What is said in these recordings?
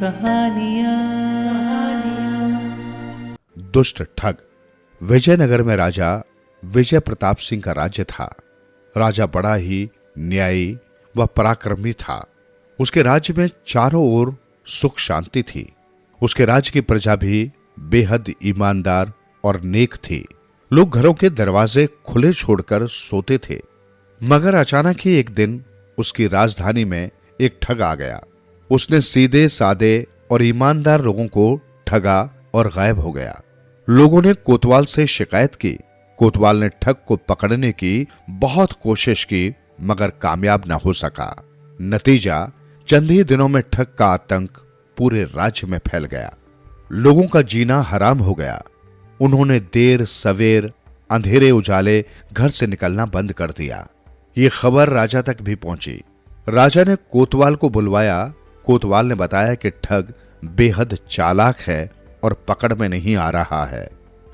कहानियाँ। दुष्ट ठग। विजयनगर में राजा विजय प्रताप सिंह का राज्य था। राजा बड़ा ही न्यायी व पराक्रमी था। उसके राज्य में चारों ओर सुख शांति थी। उसके राज्य की प्रजा भी बेहद ईमानदार और नेक थी। लोग घरों के दरवाजे खुले छोड़कर सोते थे। मगर अचानक ही एक दिन उसकी राजधानी में एक ठग आ गया। उसने सीधे सादे और ईमानदार लोगों को ठगा और गायब हो गया। लोगों ने कोतवाल से शिकायत की। कोतवाल ने ठग को पकड़ने की बहुत कोशिश की, मगर कामयाब न हो सका। नतीजा, चंद ही दिनों में ठग का आतंक पूरे राज्य में फैल गया। लोगों का जीना हराम हो गया। उन्होंने देर सवेर, अंधेरे उजाले घर से निकलना बंद कर दिया। ये खबर राजा तक भी पहुंची। राजा ने कोतवाल को बुलवाया। कोतवाल ने बताया कि ठग बेहद चालाक है और पकड़ में नहीं आ रहा है।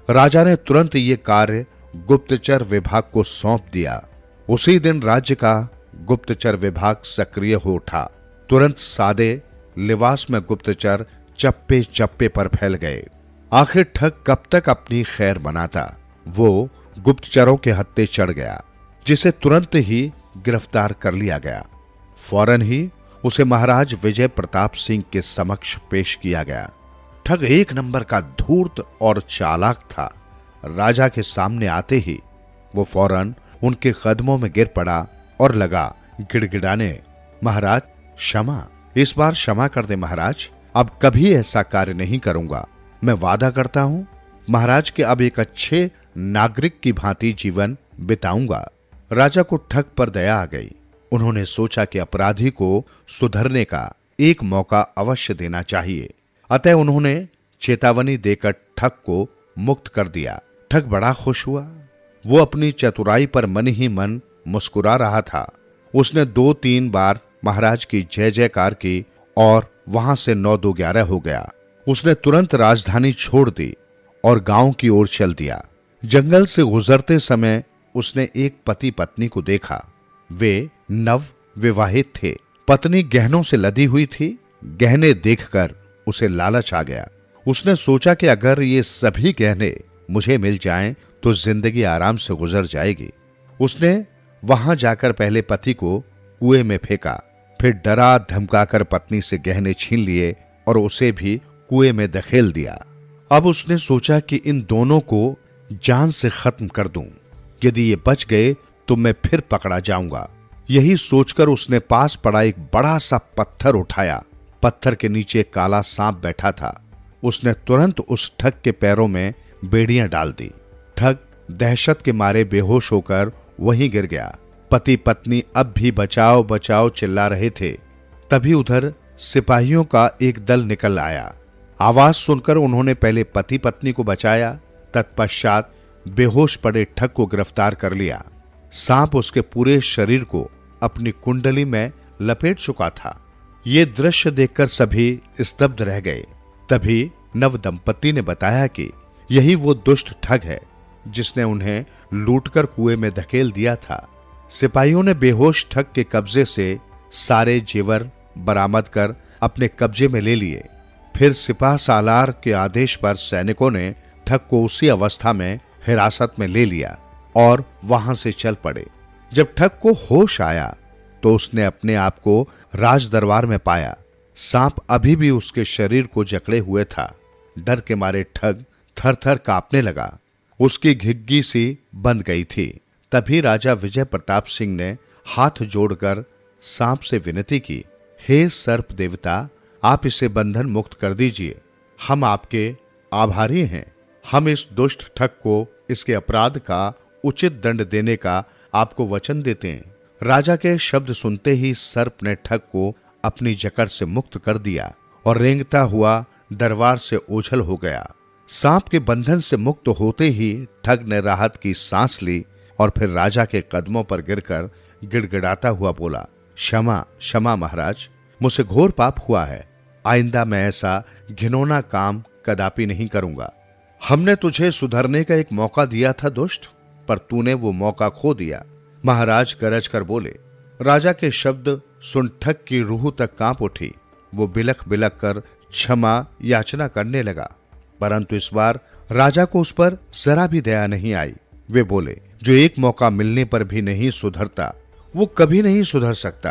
राजा ने तुरंत ये कार्य गुप्तचर विभाग को सौंप दिया। उसी दिन राज्य का गुप्तचर विभाग सक्रिय हो उठा। तुरंत सादे लिबास में गुप्तचर चप्पे चप्पे पर फैल गए। आखिर ठग कब तक अपनी खैर मनाता। वो गुप्तचरों के हत्थे चढ़ गया, जिसे तुरंत ही गिरफ्तार कर लिया गया। फौरन ही उसे महाराज विजय प्रताप सिंह के समक्ष पेश किया गया। ठग एक नंबर का धूर्त और चालाक था। राजा के सामने आते ही वो फौरन उनके कदमों में गिर पड़ा और लगा गिड़गिड़ाने, महाराज क्षमा, इस बार क्षमा कर दे महाराज। अब कभी ऐसा कार्य नहीं करूंगा। मैं वादा करता हूं महाराज के अब एक अच्छे नागरिक की भांति जीवन बिताऊंगा। राजा को ठग पर दया आ गई। उन्होंने सोचा कि अपराधी को सुधरने का एक मौका अवश्य देना चाहिए। अतः उन्होंने चेतावनी देकर ठग को मुक्त कर दिया। ठग बड़ा खुश हुआ। वो अपनी चतुराई पर मन ही मन मुस्कुरा रहा था। उसने 2-3 बार महाराज की जय जयकार की और वहां से 9-2-11 हो गया। उसने तुरंत राजधानी छोड़ दी और गांव की ओर चल दिया। जंगल से गुजरते समय उसने एक पति पत्नी को देखा। वे नव विवाहित थे। पत्नी गहनों से लदी हुई थी। गहने देखकर उसे लालच आ गया। उसने सोचा कि अगर ये सभी गहने मुझे मिल जाएं तो जिंदगी आराम से गुजर जाएगी। उसने वहां जाकर पहले पति को कुएं में फेंका, फिर डरा धमकाकर पत्नी से गहने छीन लिए और उसे भी कुएं में धकेल दिया। अब उसने सोचा कि इन दोनों को जान से खत्म कर दूं। यदि ये बच गए तो मैं फिर पकड़ा जाऊंगा। यही सोचकर उसने पास पड़ा एक बड़ा सा पत्थर उठाया। पत्थर के नीचे काला सांप बैठा था। उसने तुरंत उस ठग के पैरों में बेड़ियां डाल दी। ठग दहशत के मारे बेहोश होकर वहीं गिर गया। पति पत्नी अब भी बचाओ बचाओ चिल्ला रहे थे। तभी उधर सिपाहियों का एक दल निकल आया। आवाज सुनकर उन्होंने पहले पति पत्नी को बचाया, तत्पश्चात बेहोश पड़े ठग को गिरफ्तार कर लिया। सांप उसके पूरे शरीर को अपनी कुंडली में लपेट चुका था। ये दृश्य देखकर सभी स्तब्ध रह गए। तभी नव दंपति ने बताया कि यही वो दुष्ट ठग है जिसने उन्हें लूटकर कुएं में धकेल दिया था। सिपाहियों ने बेहोश ठग के कब्जे से सारे जेवर बरामद कर अपने कब्जे में ले लिए। फिर सिपाह सालार के आदेश पर सैनिकों ने ठग को उसी अवस्था में हिरासत में ले लिया और वहां से चल पड़े। जब ठग को होश आया तो उसने अपने आप को राज दरबार में पाया। सांप अभी भी उसके शरीर को जकड़े हुए था। डर के मारे ठग थर थर कांपने लगा। उसकी घिग्गी सी बंध गई थी। तभी राजा विजय प्रताप सिंह ने हाथ जोड़कर सांप से विनती की, हे सर्प देवता, आप इसे बंधन मुक्त कर दीजिए। हम आपके आभारी हैं। हम इस दुष्ट ठग को इसके अपराध का उचित दंड देने का आपको वचन देते हैं। राजा के शब्द सुनते ही सर्प ने ठग को अपनी जकड़ से मुक्त कर दिया और रेंगता हुआ दरबार से ओझल हो गया। सांप के बंधन से मुक्त होते ही ठग ने राहत की सांस ली और फिर राजा के कदमों पर गिरकर गिड़गिड़ाता हुआ बोला, क्षमा क्षमा महाराज, मुझसे घोर पाप हुआ है। आइंदा मैं ऐसा घिनौना काम कदापि नहीं करूंगा। हमने तुझे सुधरने का एक मौका दिया था दुष्ट, पर तूने वो मौका खो दिया। महाराज गरज कर बोले। राजा के शब्द सुन ठग की रूह तक कांप उठी। वो बिलख बिलख कर क्षमा याचना करने लगा, परंतु इस बार राजा को उस पर जरा भी दया नहीं आई। वे बोले, जो एक मौका मिलने पर भी नहीं सुधरता वो कभी नहीं सुधर सकता।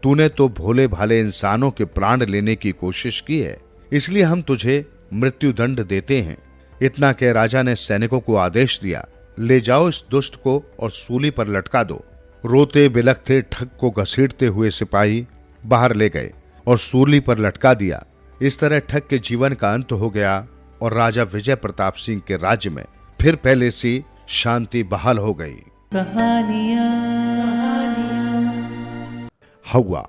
तूने तो भोले भाले इंसानों के प्राण लेने की कोशिश की है, इसलिए हम तुझे मृत्यु दंड देते हैं। इतना कह राजा ने सैनिकों को आदेश दिया, ले जाओ इस दुष्ट को और सूली पर लटका दो। रोते बिलखते ठग को घसीटते हुए सिपाही बाहर ले गए और सूली पर लटका दिया। इस तरह ठग के जीवन का अंत हो गया और राजा विजय प्रताप सिंह के राज्य में फिर पहले सी शांति बहाल हो गई। हवा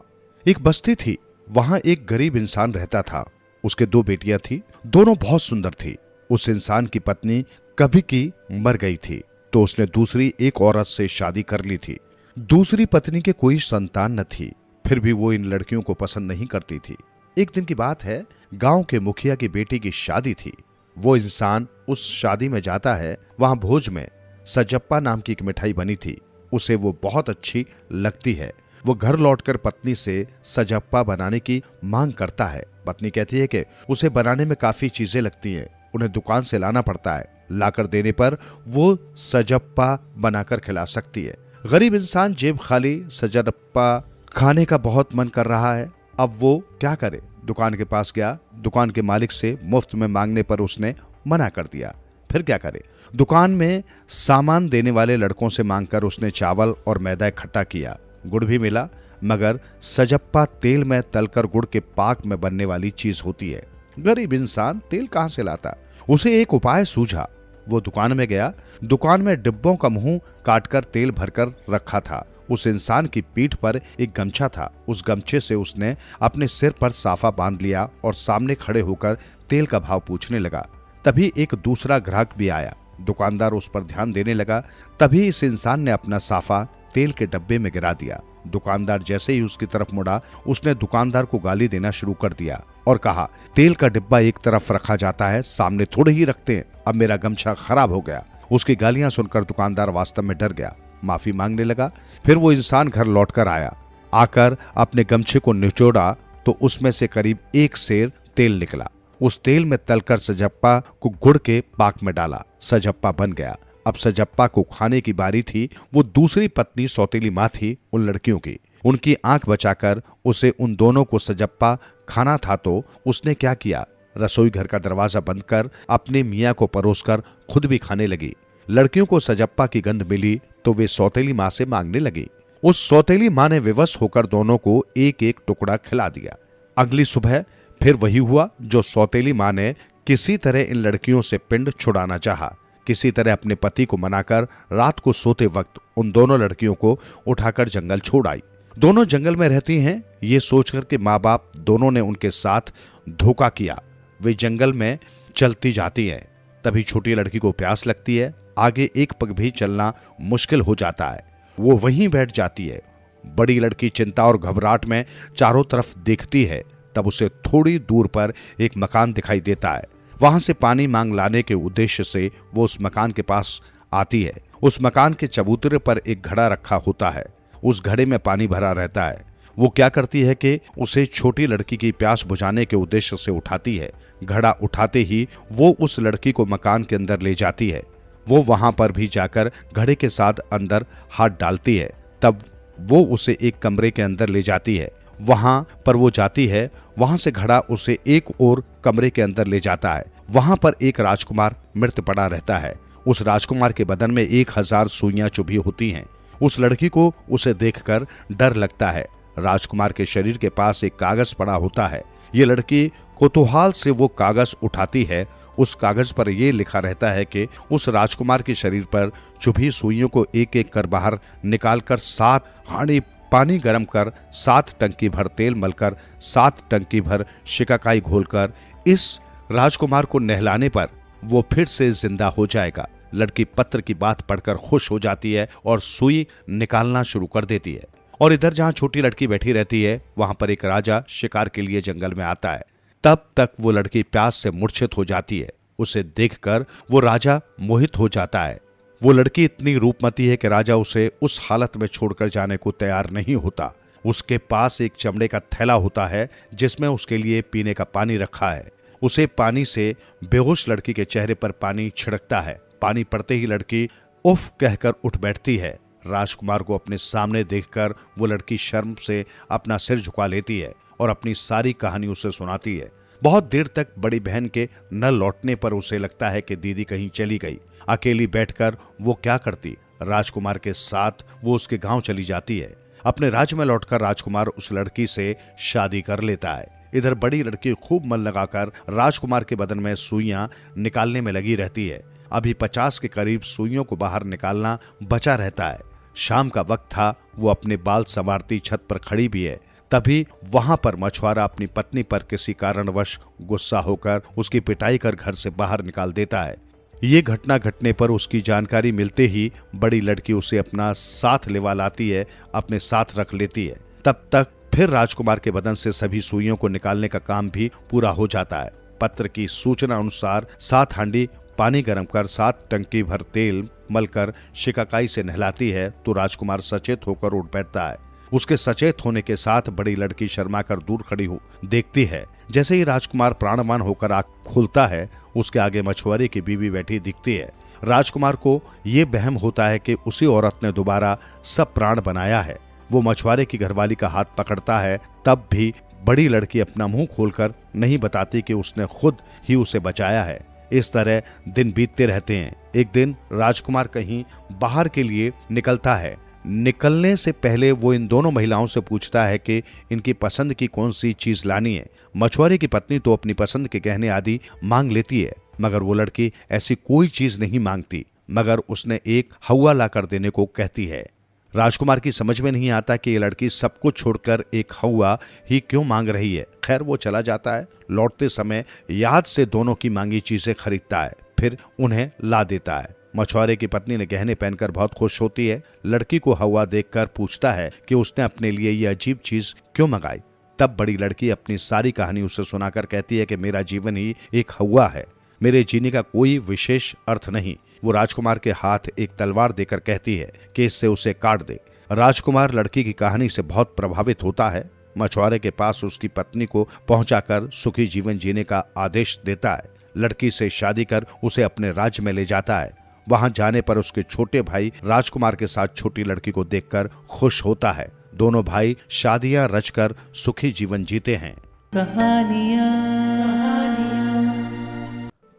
एक बस्ती थी, वहां एक गरीब इंसान रहता था। उसके दो बेटियां थी, दोनों बहुत सुंदर थी। उस इंसान की पत्नी कभी की मर गई थी, तो उसने दूसरी एक औरत से शादी कर ली थी। दूसरी पत्नी के कोई संतान न थी, फिर भी वो इन लड़कियों को पसंद नहीं करती थी। एक दिन की बात है, गांव के मुखिया की बेटी की शादी थी। वो इंसान उस शादी में जाता है। वहां भोज में सजप्पा नाम की एक मिठाई बनी थी, उसे वो बहुत अच्छी लगती है। वो घर लौटकर पत्नी से सजप्पा बनाने की मांग करता है। पत्नी कहती है कि उसे बनाने में काफी चीजें लगती हैं, उन्हें दुकान से लाना पड़ता है। लाकर देने पर वो सजप्पा बनाकर खिला सकती है। गरीब इंसान जेब खाली, सजप्पा खाने का बहुत मन कर रहा है। अब वो क्या करे? दुकान के पास गया, दुकान के मालिक से मुफ्त में मांगने पर उसने मना कर दिया। फिर क्या करे? दुकान में सामान देने वाले लड़कों से मांगकर उसने चावल और मैदा इकट्ठा किया। गुड़ भी मिला, मगर सजप्पा तेल में तलकर गुड़ के पाक में बनने वाली चीज होती है। गरीब इंसान तेल कहां से लाता? उसे एक उपाय सूझा। वो दुकान में गया। दुकान में डिब्बों का मुंह काटकर तेल भरकर रखा था। उस इंसान की पीठ पर एक गमछा था। उस गमछे से उसने अपने सिर पर साफा बांध लिया और सामने खड़े होकर तेल का भाव पूछने लगा। तभी एक दूसरा ग्राहक भी आया। दुकानदार उस पर ध्यान देने लगा। तभी इस इंसान ने अपना साफा तेल के डब्बे में गिरा दिया। दुकानदार जैसे ही उसकी तरफ मुड़ा, उसने दुकानदार को गाली देना शुरू कर दिया और कहा, तेल का डिब्बा एक तरफ रखा जाता है, सामने थोड़े ही रखते हैं। अब मेरा गमछा खराब हो गया। उसकी गालियां सुनकर दुकानदार वास्तव में डर गया, माफी मांगने लगा। फिर वो इंसान घर लौटकर आया। आकर अपने गमछे को निचोड़ा तो उसमें से करीब 1 सेर तेल निकला। उस तेल में तलकर सजप्पा को गुड़ के पाक में डाला। सजप्पा बन गया। अब सजप्पा को खाने की बारी थी। वो दूसरी पत्नी सौतेली माँ थी उन लड़कियों की। उनकी आंख बचाकर उसे उन दोनों को सजप्पा खाना था, तो उसने क्या किया? रसोई घर का दरवाजा बंद कर अपने मियाँ को परोसकर खुद भी खाने लगी। लड़कियों को सजप्पा की गंध मिली तो वे सौतेली माँ से मांगने लगी। उस सौतेली माँ ने विवश होकर दोनों को एक एक टुकड़ा खिला दिया। अगली सुबह फिर वही हुआ जो सौतेली माँ ने किसी तरह इन लड़कियों से पिंड छुड़ाना चाहा। किसी तरह अपने पति को मनाकर रात को सोते वक्त उन दोनों लड़कियों को उठाकर जंगल छोड़ आई। दोनों जंगल में रहती हैं ये सोचकर कि माँ बाप दोनों ने उनके साथ धोखा किया। वे जंगल में चलती जाती हैं। तभी छोटी लड़की को प्यास लगती है। आगे एक पग भी चलना मुश्किल हो जाता है। वो वहीं बैठ जाती है। बड़ी लड़की चिंता और घबराहट में चारों तरफ देखती है। तब उसे थोड़ी दूर पर एक मकान दिखाई देता है। वहां से पानी मांग लाने के उद्देश्य से वो उस मकान के पास आती है। उस मकान के चबूतरे पर एक घड़ा रखा होता है। उस घड़े में पानी भरा रहता है। वो क्या करती है कि उसे छोटी लड़की की प्यास बुझाने के उद्देश्य से उठाती है। घड़ा उठाते ही वो उस लड़की को मकान के अंदर ले जाती है। वो वहां पर भी जाकर घड़े के साथ अंदर हाथ डालती है। तब वो उसे एक कमरे के अंदर ले जाती है। वहां पर वो जाती है। वहां से घड़ा उसे एक और कमरे के अंदर ले जाता है। वहां पर एक राजकुमार मृत पड़ा रहता है। उस राजकुमार के बदन में 1000 सुइयां चुभी होती हैं। उस लड़की को उसे देखकर डर लगता है। राजकुमार के शरीर के पास एक कागज पड़ा होता है। ये लड़की कौतूहल से वो कागज उठाती है। उस कागज पर यह लिखा रहता है कि उस राजकुमार के शरीर पर चुभी सुइयों को एक एक कर बाहर निकालकर 7 हांडी पानी गर्म कर 7 टंकी भर तेल मलकर 7 टंकी भर शिकाकाई घोलकर इस राजकुमार को नहलाने पर वो फिर से जिंदा हो जाएगा। लड़की पत्र की बात पढ़कर खुश हो जाती है और सुई निकालना शुरू कर देती है। और इधर जहां छोटी लड़की बैठी रहती है, वहां पर एक राजा शिकार के लिए जंगल में आता है। तब तक वो लड़की प्यास से मूर्छित हो जाती है। उसे देखकर वो राजा मोहित हो जाता है। वो लड़की इतनी रूपमती है कि राजा उसे उस हालत में छोड़कर जाने को तैयार नहीं होता। उसके पास एक चमड़े का थैला होता है जिसमें उसके लिए पीने का पानी रखा है। उसे पानी से बेहोश लड़की के चेहरे पर पानी छिड़कता है। पानी पड़ते ही लड़की उफ कहकर उठ बैठती है। राजकुमार को अपने सामने देखकर वो लड़की शर्म से अपना सिर झुका लेती है और अपनी सारी कहानी उसे सुनाती है। बहुत देर तक बड़ी बहन के न लौटने पर उसे लगता है कि दीदी कहीं चली गई। अकेली बैठकर वो क्या करती। राजकुमार के साथ वो उसके गांव चली जाती है। अपने राज्य में लौटकर राजकुमार उस लड़की से शादी कर लेता है। इधर बड़ी लड़की खूब मन लगाकर राजकुमार के बदन में सुइयां निकालने में लगी रहती है। अभी 50 के करीब सुइयों को बाहर निकालना बचा रहता है। शाम का वक्त था। वो अपने बाल संवारती छत पर खड़ी भी है। तभी वहां पर मछुआरा अपनी पत्नी पर किसी कारणवश गुस्सा होकर उसकी पिटाई कर घर से बाहर निकाल देता है। ये घटना घटने पर उसकी जानकारी मिलते ही बड़ी लड़की उसे अपना साथ लेवा लाती है, अपने साथ रख लेती है। तब तक फिर राजकुमार के बदन से सभी सुइयों को निकालने का काम भी पूरा हो जाता है। पत्र की सूचना अनुसार 7 हांडी पानी गर्म कर 7 टंकी भर तेल मलकर शिकाकाई से नहलाती है तो राजकुमार सचेत होकर उठ बैठता है। उसके सचेत होने के साथ बड़ी लड़की शर्मा कर दूर खड़ी हो देखती है। जैसे ही राजकुमार प्राणवान होकर आंख खोलता है, उसके आगे मछुआरे की बीवी बैठी दिखती है। राजकुमार को ये वहम होता है कि उसी औरत ने दोबारा सब प्राण बनाया है। वो मछुआरे की घरवाली का हाथ पकड़ता है। तब भी बड़ी लड़की अपना मुंह खोलकर नहीं बताती कि उसने खुद ही उसे बचाया है। इस तरह दिन बीतते रहते हैं। एक दिन राजकुमार कहीं बाहर के लिए निकलता है। निकलने से पहले वो इन दोनों महिलाओं से पूछता है कि इनकी पसंद की कौन सी चीज लानी है। मछुआरे की पत्नी तो अपनी पसंद के गहने आदि मांग लेती है, मगर वो लड़की ऐसी कोई चीज नहीं मांगती, मगर उसने एक हवा ला कर देने को कहती है। राजकुमार की समझ में नहीं आता कि ये लड़की सब कुछ छोड़कर एक हवा ही क्यों मांग रही है। खैर वो चला जाता है। लौटते समय याद से दोनों की मांगी चीजें खरीदता है, फिर उन्हें ला देता है। मछुआरे की पत्नी ने गहने पहनकर बहुत खुश होती है। लड़की को हवा देखकर पूछता है कि उसने अपने लिए ये अजीब चीज क्यों मंगाई। तब बड़ी लड़की अपनी सारी कहानी उसे सुनाकर कहती है कि मेरा जीवन ही एक हवा है, मेरे जीने का कोई विशेष अर्थ नहीं। वो राजकुमार के हाथ एक तलवार देकर कहती है कि इससे उसे काट दे। राजकुमार लड़की की कहानी से बहुत प्रभावित होता है। मछुआरे के पास उसकी पत्नी को पहुंचाकर सुखी जीवन जीने का आदेश देता है। लड़की से शादी कर उसे अपने राज्य में ले जाता है। वहां जाने पर उसके छोटे भाई राजकुमार के साथ छोटी लड़की को देखकर खुश होता है। दोनों भाई शादियां रचकर सुखी जीवन जीते हैं।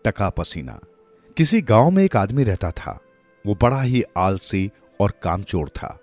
टका पसीना। किसी गांव में एक आदमी रहता था। वो बड़ा ही आलसी और कामचोर था।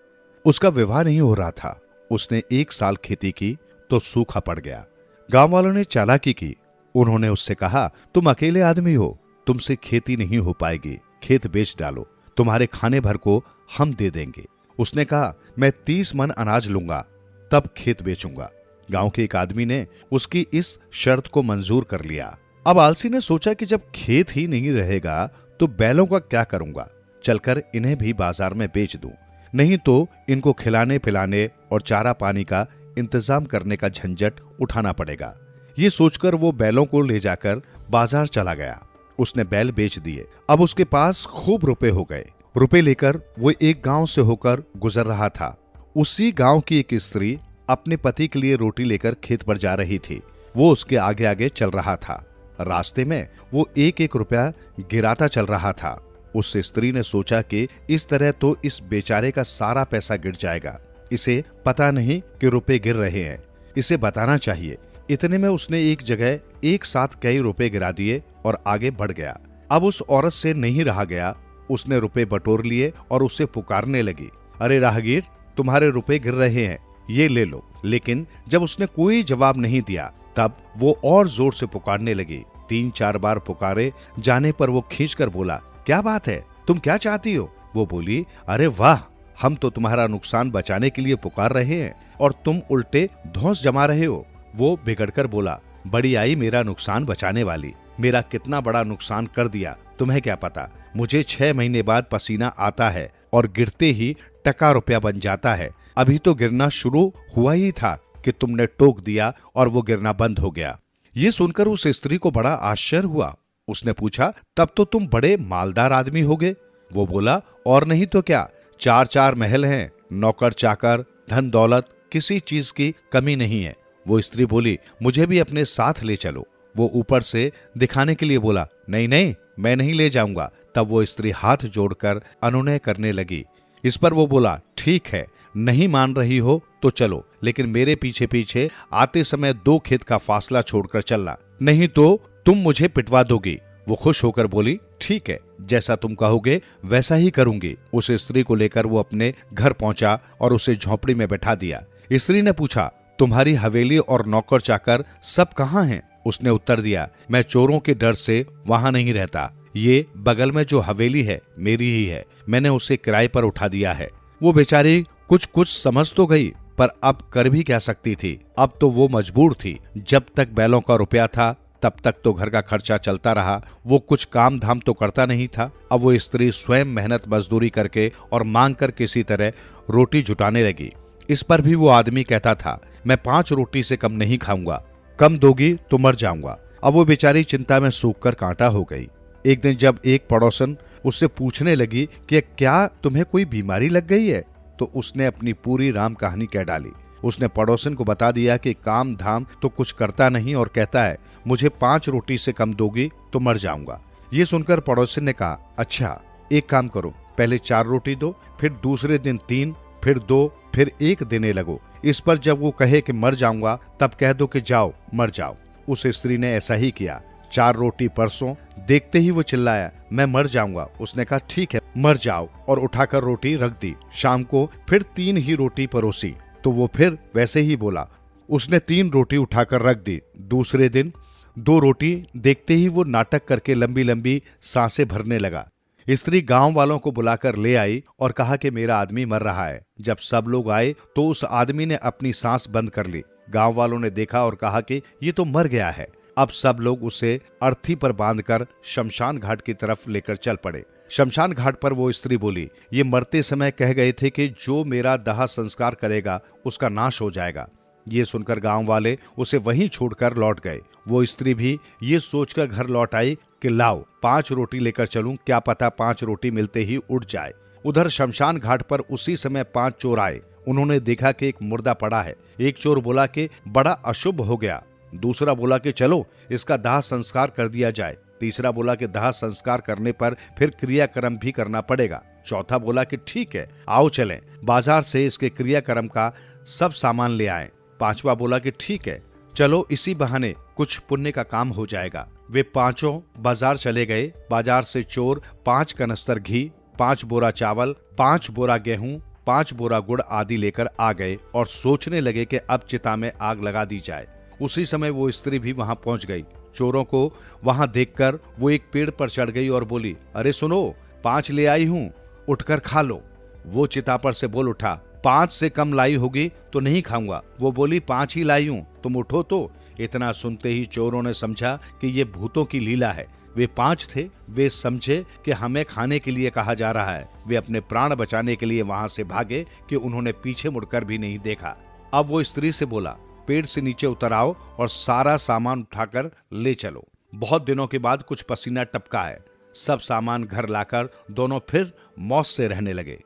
उसका विवाह नहीं हो रहा था। उसने 1 साल खेती की तो सूखा पड़ गया। गांव वालों ने चालाकी की। उन्होंने उससे कहा, तुम अकेले आदमी हो, तुमसे खेती नहीं हो पाएगी, खेत बेच डालो, तुम्हारे खाने भर को हम दे देंगे। उसने कहा, मैं 30 मन अनाज लूंगा, तब खेत बेचूंगा। गांव के एक आदमी ने उसकी इस शर्त को मंजूर कर लिया। अब आलसी ने सोचा कि जब खेत ही नहीं रहेगा तो बैलों का क्या करूंगा, चलकर इन्हें भी बाजार में बेच दूं, नहीं तो इनको खिलाने पिलाने और चारा पानी का इंतजाम करने का झंझट उठाना पड़ेगा। ये सोचकर वो बैलों को ले जाकर बाजार चला गया। उसने बैल बेच दिए। अब उसके पास खूब रुपए हो गए। रुपए लेकर वो एक गांव से होकर गुजर रहा था। उसी गांव की एक स्त्री अपने पति के लिए रोटी लेकर खेत पर जा रही थी। वो उसके आगे आगे चल रहा था। रास्ते में वो 1-1 रुपया गिराता चल रहा था। उस स्त्री ने सोचा कि इस तरह तो इस बेचारे का सारा पैसा गिर जाएगा। इसे पता नहीं कि रुपए गिर रहे हैं, इसे बताना चाहिए। इतने में उसने एक जगह एक साथ कई रुपए गिरा दिए और आगे बढ़ गया। अब उस औरत से नहीं रहा गया। उसने रुपए बटोर लिए और उसे पुकारने लगी, अरे राहगीर, तुम्हारे रुपए गिर रहे हैं, ये ले लो। लेकिन जब उसने कोई जवाब नहीं दिया तब वो और जोर से पुकारने लगी। 3-4 बार पुकारे जाने पर वो खींचकर बोला, क्या बात है, तुम क्या चाहती हो? वो बोली, अरे वाह, हम तो तुम्हारा नुकसान बचाने के लिए पुकार रहे हैं और तुम उल्टे धौंस जमा रहे हो। वो बिगड़कर बोला, बड़ी आई मेरा नुकसान बचाने वाली, मेरा कितना बड़ा नुकसान कर दिया, तुम्हें क्या पता। मुझे 6 महीने बाद पसीना आता है और गिरते ही टका रुपया बन जाता है। अभी तो गिरना शुरू हुआ ही था कि तुमने टोक दिया और वो गिरना बंद हो गया। ये सुनकर उस स्त्री को बड़ा आश्चर्य हुआ। उसने पूछा, तब तो तुम बड़े मालदार आदमी होगे? वो बोला, और नहीं तो क्या, 4-4 महल हैं, नौकर चाकर, धन दौलत किसी चीज की कमी नहीं है। वो स्त्री बोली, मुझे भी अपने साथ ले चलो। वो ऊपर से दिखाने के लिए बोला, नहीं नहीं, मैं नहीं ले जाऊंगा। तब वो स्त्री हाथ जोड़कर अनुनय करने लगी। इस पर वो बोला, ठीक है, नहीं मान रही हो तो चलो, लेकिन मेरे पीछे पीछे आते समय 2 खेत का फासला छोड़कर चलना, नहीं तो तुम मुझे पिटवा दोगी। वो खुश होकर बोली, ठीक है, जैसा तुम कहोगे वैसा ही करूंगी। उस स्त्री को लेकर वो अपने घर पहुंचा और उसे झोंपड़ी में बैठा दिया। स्त्री ने पूछा, तुम्हारी हवेली और नौकर चाकर सब कहाँ हैं? उसने उत्तर दिया, मैं चोरों के डर से वहां नहीं रहता। ये बगल में जो हवेली है मेरी ही है, मैंने उसे किराए पर उठा दिया है। वो बेचारी कुछ कुछ समझ तो गई, पर अब कर भी क्या सकती थी। अब तो वो मजबूर थी। जब तक बैलों का रुपया था तब तक तो घर का खर्चा चलता रहा। वो कुछ काम धाम तो करता नहीं था। अब वो स्त्री स्वयं मेहनत मजदूरी करके और मांग कर किसी तरह रोटी जुटाने लगी। इस पर भी वो आदमी कहता था, मैं 5 रोटी से कम नहीं खाऊंगा, कम दोगी तो मर जाऊंगा। अब वो बेचारी चिंता में सूख कर कांटा हो गई। एक दिन जब एक पड़ोसन उससे पूछने लगी कि क्या तुम्हें कोई बीमारी लग गई है, तो उसने अपनी पूरी राम कहानी कह डाली। उसने पड़ोसन को बता दिया कि काम धाम तो कुछ करता नहीं और कहता है, मुझे 5 रोटी से कम दोगी तो मर जाऊंगा। ये सुनकर पड़ोसन ने कहा, अच्छा एक काम करो, पहले 4 रोटी दो, फिर दूसरे दिन 3, फिर 2, फिर 1 देने लगो। इस पर जब वो कहे कि मर जाऊंगा तब कह दो कि जाओ मर जाओ। उस स्त्री ने ऐसा ही किया। 4 रोटी परसों, देखते ही वो चिल्लाया, मैं मर जाऊंगा। उसने कहा, ठीक है मर जाओ, और उठाकर रोटी रख दी। शाम को फिर 3 ही रोटी परोसी तो वो फिर वैसे ही बोला। उसने 3 रोटी उठाकर रख दी। दूसरे दिन 2 रोटी, देखते ही वो नाटक करके लंबी लंबी सांसें भरने लगा। स्त्री गांव वालों को बुलाकर ले आई और कहा कि मेरा आदमी मर रहा है। जब सब लोग आए तो उस आदमी ने अपनी सांस बंद कर ली। गांव वालों ने देखा और कहा कि ये तो मर गया है। अब सब लोग उसे अर्थी पर बांधकर शमशान घाट की तरफ लेकर चल पड़े। शमशान घाट पर वो स्त्री बोली, ये मरते समय कह गए थे कि जो मेरा दाह संस्कार करेगा उसका नाश हो जाएगा। ये सुनकर गांव वाले उसे वहीं छोड़कर लौट गए। वो स्त्री भी ये सोचकर घर लौट आई कि लाओ 5 रोटी लेकर चलूं, क्या पता 5 रोटी मिलते ही उठ जाए। उधर शमशान घाट पर उसी समय 5 चोर आए। उन्होंने देखा कि एक मुर्दा पड़ा है। एक चोर बोला कि बड़ा अशुभ हो गया। दूसरा बोला कि चलो इसका दाह संस्कार कर दिया जाए। तीसरा बोला कि दाह संस्कार करने पर फिर क्रियाक्रम भी करना पड़ेगा। चौथा बोला कि ठीक है, आओ चलें, बाजार से इसके क्रियाक्रम का सब सामान ले आएं। पांचवा बोला कि ठीक है, चलो इसी बहाने कुछ पुण्य का काम हो जाएगा। वे पांचों बाजार चले गए। बाजार से चोर 5 कनस्तर घी, 5 बोरा चावल, 5 बोरा गेहूं, 5 बोरा गुड़ आदि लेकर आ गए और सोचने लगे कि अब चिता में आग लगा दी जाए। उसी समय वो स्त्री भी वहां पहुंच गई। चोरों को वहां देखकर वो एक पेड़ पर चढ़ गई और बोली, अरे सुनो, 5 ले आई हूं, उठकर खा लो। वो चिता पर से बोल उठा, 5 से कम लाई होगी तो नहीं खाऊंगा। वो बोली, 5 ही लाई हूं, तुम उठो तो। इतना सुनते ही चोरों ने समझा कि ये भूतों की लीला है। वे 5 थे। वे समझे कि हमें खाने के लिए कहा जा रहा है। वे अपने प्राण बचाने के लिए वहां से भागे कि उन्होंने पीछे मुड़कर भी नहीं देखा। अब वो स्त्री से बोला, पेड़ से नीचे उतर आओ और सारा सामान उठाकर ले चलो। बहुत दिनों के बाद कुछ पसीना टपका है। सब सामान घर लाकर दोनों फिर मौज से रहने लगे।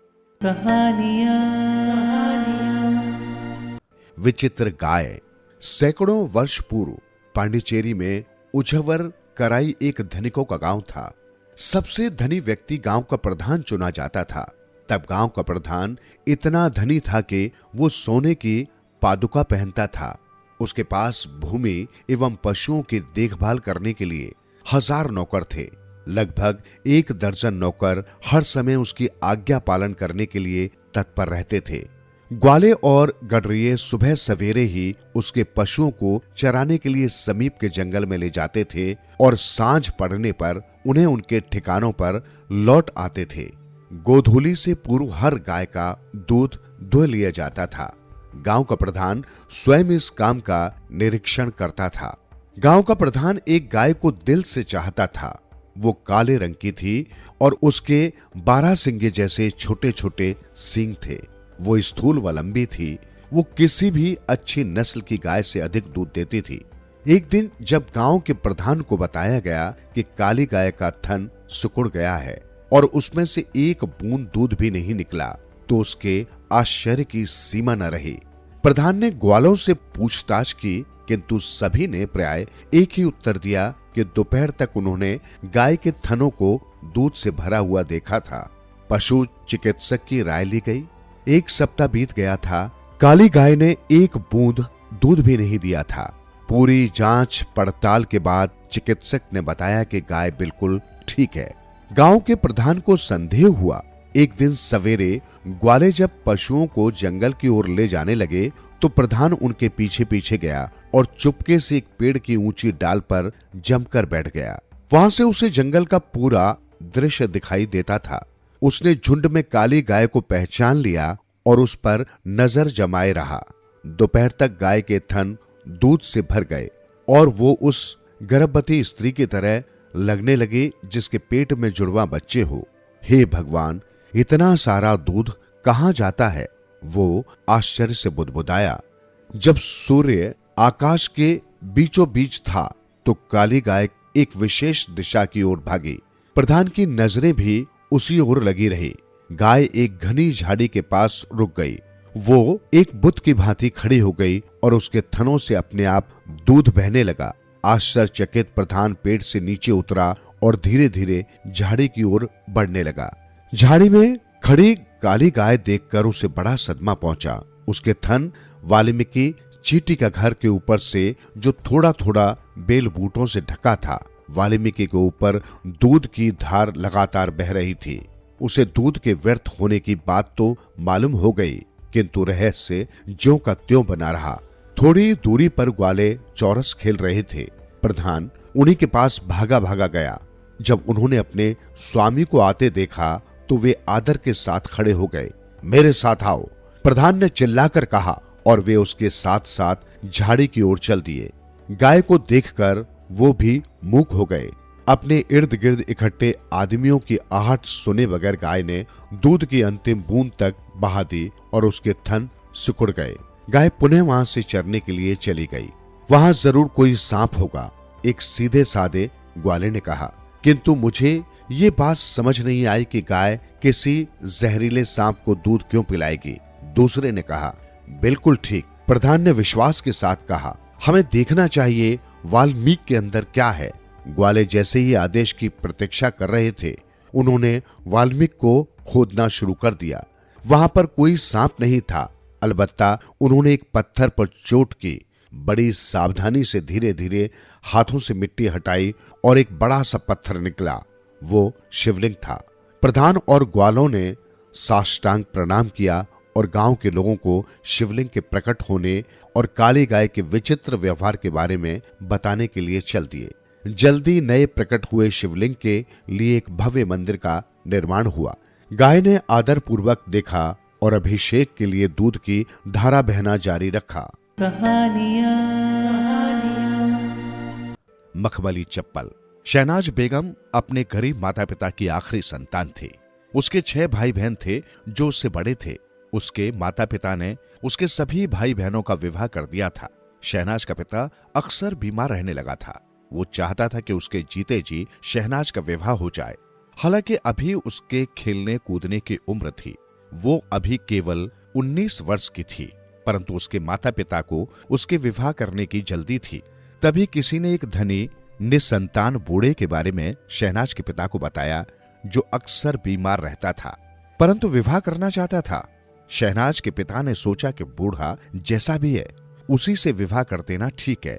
विचित्र गाय। सैकड़ों वर्ष पूर्व पांडिचेरी में उझवर कराई एक धनिकों का गांव था। सबसे धनी व्यक्ति गांव का प्रधान चुना जाता था। तब गांव का प्रधान इतना धनी था कि वो सोने की पादुका पहनता था। उसके पास भूमि एवं पशुओं की देखभाल करने के लिए 1000 नौकर थे। लगभग 1 दर्जन नौकर हर समय उसकी आज्ञा पालन करने के लिए तत्पर रहते थे। ग्वाले और गडरिये सुबह सवेरे ही उसके पशुओं को चराने के लिए समीप के जंगल में ले जाते थे और सांझ पड़ने पर उन्हें उनके ठिकानों पर लौट आते थे। गोधूली से पूर्व हर गाय का दूध दुह लिया जाता था। गांव का प्रधान स्वयं इस काम का निरीक्षण करता था। गांव का प्रधान एक गाय को दिल से चाहता था। वो काले रंग की थी और उसके 12 सिंगे जैसे छोटे छोटे सींग थे। वो स्थूल व लंबी थी। वो किसी भी अच्छी नस्ल की गाय से अधिक दूध देती थी। एक दिन जब गांव के प्रधान को बताया गया कि काली गाय का थन सिकुड़ गया है और उसमें से एक बूंद दूध भी नहीं निकला, तो उसके आश्चर्य की सीमा न रही। प्रधान ने ग्वालों से पूछताछ की, किंतु सभी ने प्राय एक ही उत्तर दिया कि दोपहर तक उन्होंने गाय के थनों को दूध से भरा हुआ देखा था। पशु चिकित्सक की राय ली गई। 1 सप्ताह बीत गया था। काली गाय ने एक बूंद दूध भी नहीं दिया था। पूरी जांच पड़ताल के बाद चिकित्सक ने बताया कि गाय बिल्कुल ठीक है। गांव के प्रधान को संदेह हुआ। एक दिन सवेरे ग्वाले जब पशुओं को जंगल की ओर ले जाने लगे तो प्रधान उनके पीछे पीछे गया और चुपके से एक पेड़ की ऊंची डाल पर जमकर बैठ गया। वहां से उसे जंगल का पूरा दृश्य दिखाई देता था। उसने झुंड में काली गाय को पहचान लिया और उस पर नजर जमाए रहा। दोपहर तक गाय के थन दूध से भर गए और वो उस गर्भवती स्त्री की तरह लगने लगे जिसके पेट में जुड़वा बच्चे हो। हे भगवान, इतना सारा दूध कहां जाता है? वो आश्चर्य से बुदबुदाया। जब सूर्य आकाश के बीचों बीच था तो काली गाय एक विशेष दिशा की ओर भागी। प्रधान की नजरें भी उसी ओर लगी रही। गाय एक घनी झाड़ी के पास रुक गई। वो एक बुत की भांति खड़ी हो गई और उसके थनों से अपने आप दूध बहने लगा। आश्चर्यचकित प्रधान पेड़ से नीचे उतरा और धीरे धीरे झाड़ी की ओर बढ़ने लगा। झाड़ी में खड़ी काली गाय देखकर उसे बड़ा सदमा पहुंचा। उसके थन वाल्मीकि चींटी का घर के ऊपर से जो थोड़ा थोड़ा बेल बूटों से ढका था। वाल्मीकि के ऊपर दूध की धार लगातार बह रही थी। उसे दूध के व्यर्थ होने की बात तो मालूम हो गई, किंतु रहस्य ज्यों का त्यों बना रहा। थोड़ी दूरी पर ग्वाले चौरस खेल रहे थे। प्रधान उन्हीं के पास भागा भागा गया। जब उन्होंने अपने स्वामी को आते देखा तो वे आदर के साथ खड़े हो गए। मेरे साथ आओ, प्रधान ने चिल्लाकर कहा और वे उसके साथ साथ झाड़ी की ओर चल दिए। गाय को देखकर वो भी मूक हो गए। अपने इर्द गिर्द इकट्ठे आदमियों की आहट सुने बगैर गाय ने दूध की अंतिम बूंद तक बहा दी और उसके थन सिकुड़ गए। गाय पुनः वहां से चरने के लिए चली गई। वहां जरूर कोई सांप होगा, एक सीधे साधे ग्वाले ने कहा। किंतु मुझे ये बात समझ नहीं आई कि गाय किसी जहरीले सांप को दूध क्यों पिलाएगी। दूसरे ने कहा, बिल्कुल ठीक। प्रधान ने विश्वास के साथ कहा, हमें देखना चाहिए वाल्मीकि के अंदर क्या है। ग्वाले जैसे ही आदेश की प्रतीक्षा कर रहे थे, उन्होंने वाल्मीकि को खोदना शुरू कर दिया। वहां पर कोई सांप नहीं था, अलबत्ता उन्होंने एक पत्थर पर चोट की। बड़ी सावधानी से धीरे धीरे हाथों से मिट्टी हटाई और एक बड़ा सा पत्थर निकला। वो शिवलिंग था। प्रधान और ग्वालों ने साष्टांग प्रणाम किया और गांव के लोगों को शिवलिंग के प्रकट होने और काली गाय के विचित्र व्यवहार के बारे में बताने के लिए चल दिए। जल्दी नए प्रकट हुए शिवलिंग के लिए एक भव्य मंदिर का निर्माण हुआ। गाय ने आदर पूर्वक देखा और अभिषेक के लिए दूध की धारा बहना जारी रखा। मखमली चप्पल। शहनाज बेगम अपने गरीब माता पिता की आखिरी संतान थी। उसके 6 भाई बहन थे जो उससे बड़े थे। उसके माता पिता ने उसके सभी भाई बहनों का विवाह कर दिया था। शहनाज का पिता अक्सर बीमार रहने लगा था। वो चाहता था कि उसके जीते जी शहनाज का विवाह हो जाए। हालांकि अभी उसके खेलने कूदने की उम्र थी। वो अभी केवल 19 वर्ष की थी, परंतु उसके माता पिता को उसके विवाह करने की जल्दी थी। तभी किसी ने एक धनी निसंतान बूढ़े के बारे में शहनाज के पिता को बताया, जो अक्सर बीमार रहता था परंतु विवाह करना चाहता था। शहनाज के पिता ने सोचा कि बूढ़ा जैसा भी है उसी से विवाह कर देना ठीक है।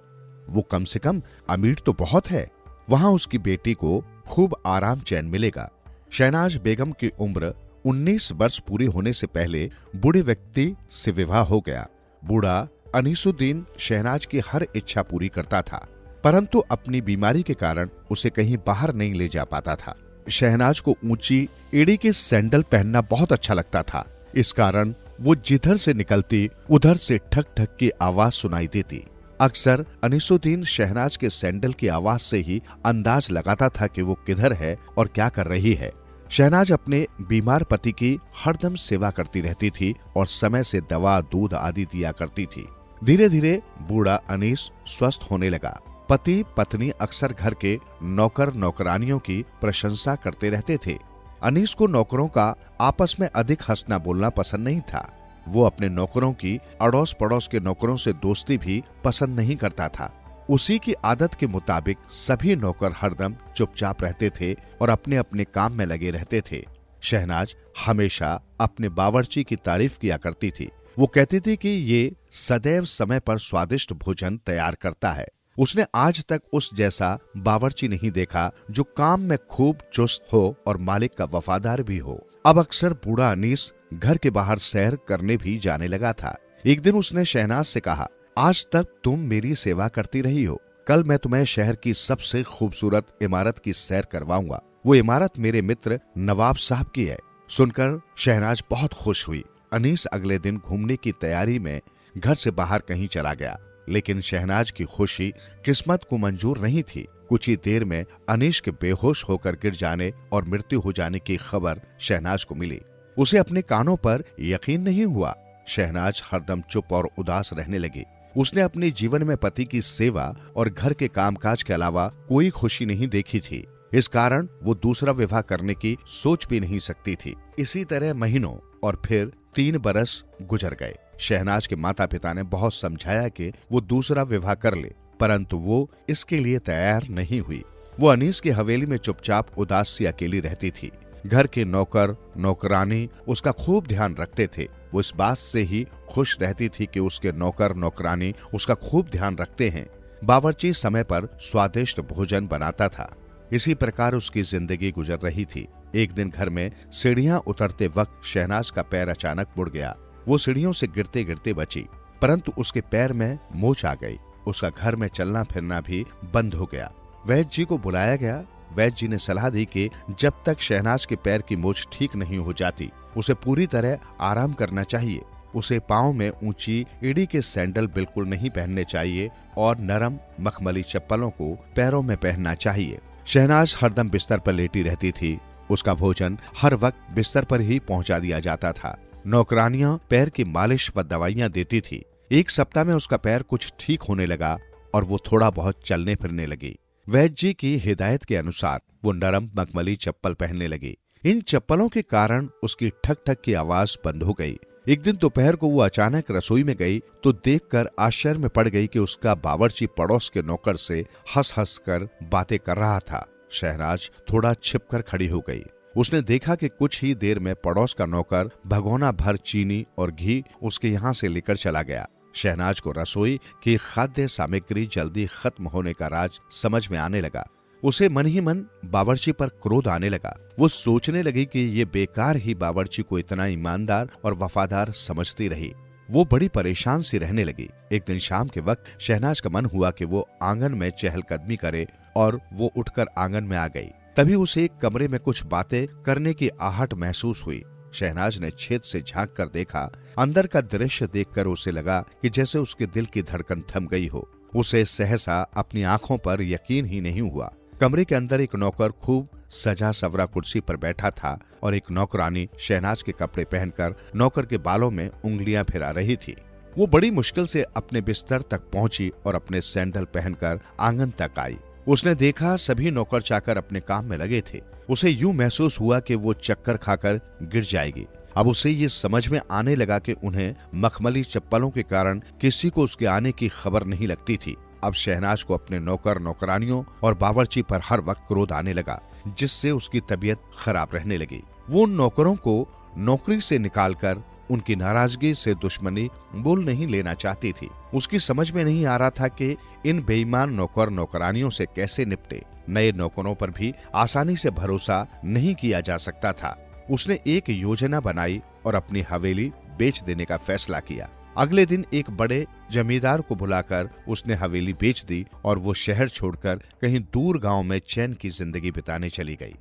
वो कम से कम अमीर तो बहुत है, वहां उसकी बेटी को खूब आराम चैन मिलेगा। शहनाज बेगम की उम्र 19 वर्ष पूरी होने से पहले बूढ़े व्यक्ति से विवाह हो गया। बूढ़ा अनीसुद्दीन शहनाज की हर इच्छा पूरी करता था, परंतु अपनी बीमारी के कारण उसे कहीं बाहर नहीं ले जा पाता था। शहनाज को ऊंची एड़ी के सैंडल पहनना बहुत अच्छा लगता था। इस कारण वो जिधर से निकलती उधर से ठक ठक की आवाज सुनाई देती। अक्सर अनीसुद्दीन शहनाज के सैंडल की आवाज से ही अंदाज लगाता था कि वो किधर है और क्या कर रही है। शहनाज अपने बीमार पति की हरदम सेवा करती रहती थी और समय से दवा दूध आदि दिया करती थी। धीरे धीरे बूढ़ा अनीस स्वस्थ होने लगा। पति पत्नी अक्सर घर के नौकर नौकरानियों की प्रशंसा करते रहते थे। अनीस को नौकरों का आपस में अधिक हंसना बोलना पसंद नहीं था। वो अपने नौकरों की अड़ोस पड़ोस के नौकरों से दोस्ती भी पसंद नहीं करता था। उसी की आदत के मुताबिक सभी नौकर हरदम चुपचाप रहते थे और अपने अपने काम में लगे रहते थे। शहनाज हमेशा अपने बावर्ची की तारीफ किया करती थी। वो कहती थी कि ये सदैव समय पर स्वादिष्ट भोजन तैयार करता है। उसने आज तक उस जैसा बावर्ची नहीं देखा जो काम में खूब चुस्त हो और मालिक का वफादार भी हो। अब अक्सर बूढ़ा अनीस घर के बाहर सैर करने भी जाने लगा था। एक दिन उसने शहनाज से कहा, आज तक तुम मेरी सेवा करती रही हो, कल मैं तुम्हें शहर की सबसे खूबसूरत इमारत की सैर करवाऊंगा। वो इमारत मेरे मित्र नवाब साहब की है। सुनकर शहनाज बहुत खुश हुई। अनीस अगले दिन घूमने की तैयारी में घर से बाहर कहीं चला गया, लेकिन शहनाज की खुशी किस्मत को मंजूर नहीं थी। कुछ ही देर में अनीस के बेहोश होकर गिर जाने और मृत्यु हो जाने की खबर शहनाज को मिली। उसे अपने कानों पर यकीन नहीं हुआ। शहनाज हरदम चुप और उदास रहने लगी। उसने अपने जीवन में पति की सेवा और घर के कामकाज के अलावा कोई खुशी नहीं देखी थी। इस कारण वो दूसरा विवाह करने की सोच भी नहीं सकती थी। इसी तरह महीनों और फिर 3 बरस गुजर गए। शहनाज के माता पिता ने बहुत समझाया कि वो दूसरा विवाह कर ले, परंतु वो इसके लिए तैयार नहीं हुई। वो अनीस की हवेली में चुपचाप उदास सी अकेली रहती थी। घर के नौकर नौकरानी उसका खूब ध्यान रखते थे। वो इस बात से ही खुश रहती थी कि उसके नौकर नौकरानी उसका खूब ध्यान रखते हैं। बावर्ची समय पर स्वादिष्ट भोजन बनाता था। इसी प्रकार उसकी जिंदगी गुजर रही थी। एक दिन घर में सीढ़ियां उतरते वक्त शहनाज का पैर अचानक मुड़ गया। वो सीढ़ियों से गिरते गिरते बची, परंतु उसके पैर में मोच आ गई। उसका घर में चलना फिरना भी बंद हो गया। वैद्य जी को बुलाया गया। वैद्य जी ने सलाह दी कि जब तक शहनाज के पैर की मोच ठीक नहीं हो जाती, उसे पूरी तरह आराम करना चाहिए। उसे पांव में ऊंची एड़ी के सैंडल बिल्कुल नहीं पहनने चाहिए और नरम मखमली चप्पलों को पैरों में पहनना चाहिए। शहनाज हरदम बिस्तर पर लेटी रहती थी। उसका भोजन हर वक्त बिस्तर पर ही पहुंचा दिया जाता था। नौकरानियां पैर की मालिश व दवाइयां देती थी। एक सप्ताह में उसका पैर कुछ ठीक होने लगा और वो थोड़ा बहुत चलने फिरने लगी। वैद्य जी की हिदायत के अनुसार वो नरम मखमली चप्पल पहनने लगी। इन चप्पलों के कारण उसकी ठक ठक की आवाज बंद हो गई। एक दिन दोपहर को वो अचानक रसोई में गई तो देखकर आश्चर्य में पड़ गई कि उसका बावर्ची पड़ोस के नौकर से हंस हंस कर बातें कर रहा था। शहनाज थोड़ा छिपकर खड़ी हो गई। उसने देखा कि कुछ ही देर में पड़ोस का नौकर भगोना भर चीनी और घी उसके यहाँ से लेकर चला गया। शहनाज को रसोई की खाद्य सामग्री जल्दी खत्म होने का राज समझ में आने लगा। उसे मन ही मन बावर्ची पर क्रोध आने लगा। वो सोचने लगी कि ये बेकार ही बावर्ची को इतना ईमानदार और वफादार समझती रही। वो बड़ी परेशान सी रहने लगी। एक दिन शाम के वक्त शहनाज का मन हुआ कि वो आंगन में चहलकदमी करे और वो उठकर आंगन में आ गई। तभी उसे एक कमरे में कुछ बातें करने की आहट महसूस हुई। शहनाज ने छेद से झांक कर देखा। अंदर का दृश्य देखकर उसे लगा कि जैसे उसके दिल की धड़कन थम गई हो। उसे सहसा अपनी आंखों पर यकीन ही नहीं हुआ। कमरे के अंदर एक नौकर खूब सजा सवरा कुर्सी पर बैठा था और एक नौकरानी शहनाज के कपड़े पहनकर नौकर के बालों में उंगलियां फिरा रही थी। वो बड़ी मुश्किल से अपने बिस्तर तक पहुंची और अपने सैंडल पहनकर आंगन तक आई। उसने देखा सभी नौकर चाकर अपने काम में लगे थे। उसे यूं महसूस हुआ कि वो चक्कर खाकर गिर जाएगी। अब उसे ये समझ में आने लगा कि उन्हें मखमली चप्पलों के कारण किसी को उसके आने की खबर नहीं लगती थी। अब शहनाज को अपने नौकर नौकरानियों और बावर्ची पर हर वक्त क्रोध आने लगा, जिससे उसकी तबीयत खराब रहने लगी। वो उन नौकरों को नौकरी से निकालकर उनकी नाराजगी से दुश्मनी बोल नहीं लेना चाहती थी। उसकी समझ में नहीं आ रहा था कि इन बेईमान नौकर नौकरानियों से कैसे निपटे। नए नौकरों पर भी आसानी से भरोसा नहीं किया जा सकता था। उसने एक योजना बनाई और अपनी हवेली बेच देने का फैसला किया। अगले दिन एक बड़े जमींदार को बुलाकर उसने हवेली बेच दी और वो शहर छोड़कर कहीं दूर गांव में चैन की जिंदगी बिताने चली गई।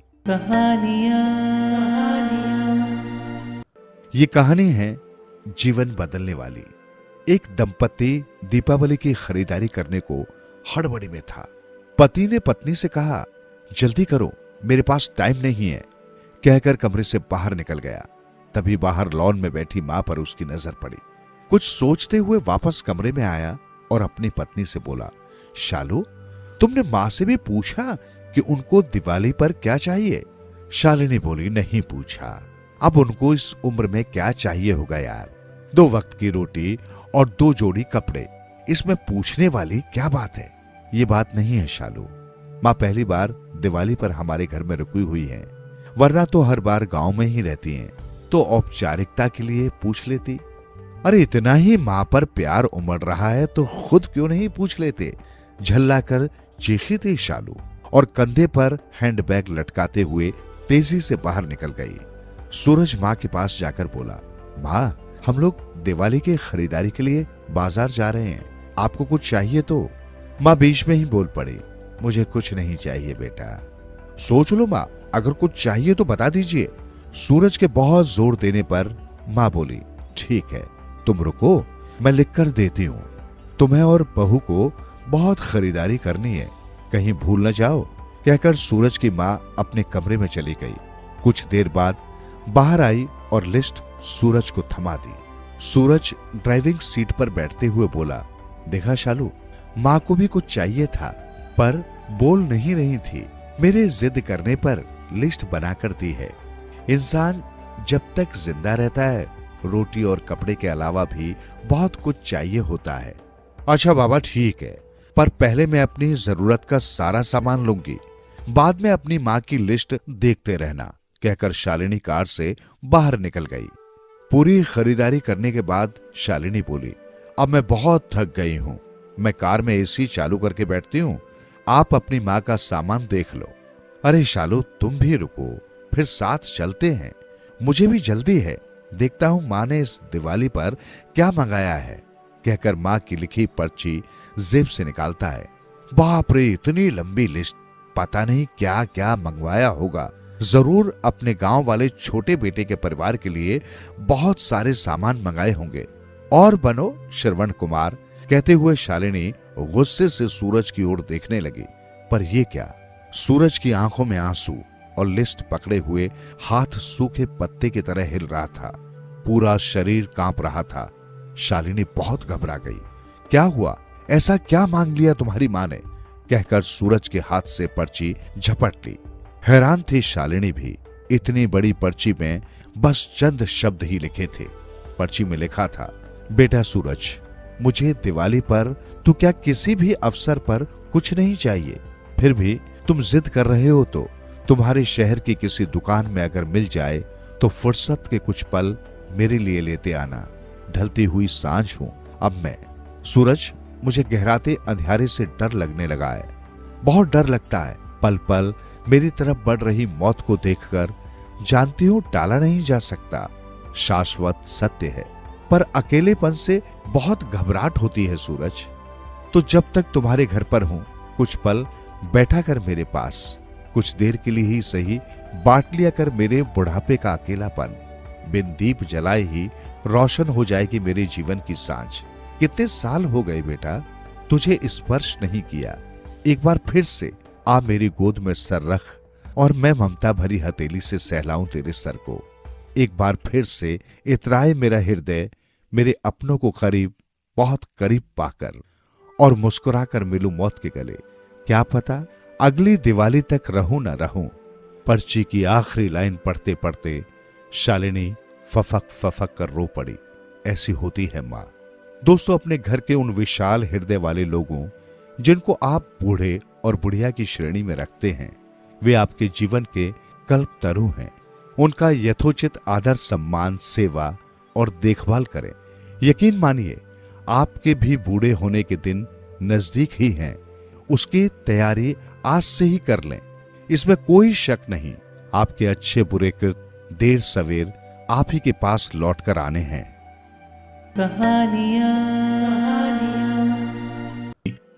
ये कहानी है जीवन बदलने वाली। एक दंपति दीपावली की खरीदारी करने को हड़बड़ी में था। पति ने पत्नी से कहा, जल्दी करो, मेरे पास टाइम नहीं है, कहकर कमरे से बाहर निकल गया। तभी बाहर लॉन में बैठी मां पर उसकी नजर पड़ी। कुछ सोचते हुए वापस कमरे में आया और अपनी पत्नी से बोला, शालू, तुमने मां से भी पूछा कि उनको दिवाली पर क्या चाहिए? शालिनी बोली, नहीं पूछा। अब उनको इस उम्र में क्या चाहिए होगा यार। 2 वक्त की रोटी और 2 जोड़ी कपड़े। इसमें पूछने वाली क्या बात है? ये बात नहीं है शालू। माँ पहली बार दिवाली पर हमारे घर में रुकी हुई हैं, वरना तो हर बार गांव में ही रहती हैं, तो औपचारिकता के लिए पूछ लेती। अरे इतना ही माँ पर प्यार उमड़ रहा है तो खुद क्यों नहीं पूछ लेते? झल्ला कर चीखी थी शालू और कंधे पर हैंडबैग लटकाते हुए तेजी से बाहर निकल गई। सूरज माँ के पास जाकर बोला, माँ हम लोग दिवाली की खरीदारी के लिए बाजार जा रहे हैं, आपको कुछ चाहिए तो? माँ बीच में ही बोल पड़ी, मुझे कुछ नहीं चाहिए बेटा। सोच लो माँ, अगर कुछ चाहिए तो बता दीजिए। सूरज के बहुत जोर देने पर माँ बोली, ठीक है तुम रुको, मैं लिख कर देती हूँ। तुम्हें और बहू को बहुत खरीदारी करनी है, कहीं भूल न जाओ। कहकर सूरज की माँ अपने कमरे में चली गई। कुछ देर बाद बाहर आई और लिस्ट सूरज को थमा दी। सूरज ड्राइविंग सीट पर बैठते हुए बोला, देखा शालू, माँ को भी कुछ चाहिए था पर बोल नहीं रही थी। मेरे जिद करने पर लिस्ट बना कर दी है। इंसान जब तक जिंदा रहता है रोटी और कपड़े के अलावा भी बहुत कुछ चाहिए होता है। अच्छा बाबा ठीक है, पर पहले मैं अपनी जरूरत का सारा सामान लूंगी, बाद में अपनी माँ की लिस्ट देखते रहना। कहकर शालिनी कार से बाहर निकल गई। पूरी खरीदारी करने के बाद शालिनी बोली, अब मैं बहुत थक गई हूँ, मैं कार में एसी चालू करके बैठती हूँ, आप अपनी माँ का सामान देख लो। अरे शालू तुम भी रुको, फिर साथ चलते हैं, मुझे भी जल्दी है, देखता हूँ माँ ने इस दिवाली पर क्या मंगाया है। कहकर माँ की लिखी पर्ची जेब से निकालता है। बाप रे, इतनी लंबी लिस्ट, पता नहीं क्या क्या मंगवाया होगा। जरूर अपने गांव वाले छोटे बेटे के परिवार के लिए बहुत सारे सामान मंगाए होंगे। और बनो श्रवण कुमार। कहते हुए शालिनी गुस्से से सूरज की ओर देखने लगी। पर ये क्या? सूरज की आंखों में आंसू और लिस्ट पकड़े हुए हाथ सूखे पत्ते की तरह हिल रहा था। पूरा शरीर कांप रहा था। शालिनी बहुत घबरा गई। क्या हुआ? ऐसा क्या मांग लिया तुम्हारी माँ ने? कहकर सूरज के हाथ से पर्ची झपट ली। हैरान थी शालिनी भी। इतनी बड़ी पर्ची में बस चंद शब्द ही लिखे थे। पर्ची में लिखा था, बेटा सूरज, मुझे दिवाली पर तो क्या किसी भी अवसर पर कुछ नहीं चाहिए, फिर भी तुम जिद कर रहे हो तो तुम्हारे शहर की किसी दुकान में अगर मिल जाए तो फुर्सत के कुछ पल मेरे लिए लेते आना। ढलती हुई सांझ हूं अब मैं। सूरज, मुझे गहराते अंधियारे से डर लगने लगा है, बहुत डर लगता है। पल पल मेरी तरफ बढ़ रही मौत को देखकर जानती हूं टाला नहीं जा सकता, शाश्वत सत्य है, पर अकेलेपन से बहुत घबराहट होती है सूरज। तो जब तक तुम्हारे घर पर हूं कुछ पल बैठा कर मेरे पास, कुछ देर के लिए ही सही बांट लिया कर मेरे बुढ़ापे का अकेलापन। बिन दीप जलाए ही रोशन हो जाएगी मेरे जीवन की सांझ। कितने साल हो गए बेटा तुझे स्पर्श नहीं किया। एक बार फिर से आ मेरी गोद में सर रख और मैं ममता भरी हथेली से सहलाऊं तेरे सर को। एक बार फिर से इतराए मेरा हृदय मेरे अपनों को करीब, बहुत करीब पाकर, और मुस्कुराकर मिलूं मौत के गले। क्या पता अगली दिवाली तक रहूं न रहूं। पर्ची की आखिरी लाइन पढ़ते पढ़ते शालिनी फफक फफक कर रो पड़ी। ऐसी होती है माँ। दोस्तों, अपने घर के उन विशाल हृदय वाले लोगों जिनको आप बूढ़े और बुढ़िया की श्रेणी में रखते हैं, वे आपके जीवन के कल्पतरु हैं। उनका यथोचित आदर, सम्मान, सेवा और देखभाल करें। यकीन मानिए आपके भी बूढ़े होने के दिन नजदीक ही हैं। उसकी तैयारी आज से ही कर लें, इसमें कोई शक नहीं। आपके अच्छे बुरे कृत देर सवेर आप ही के पास लौट कर आने हैं।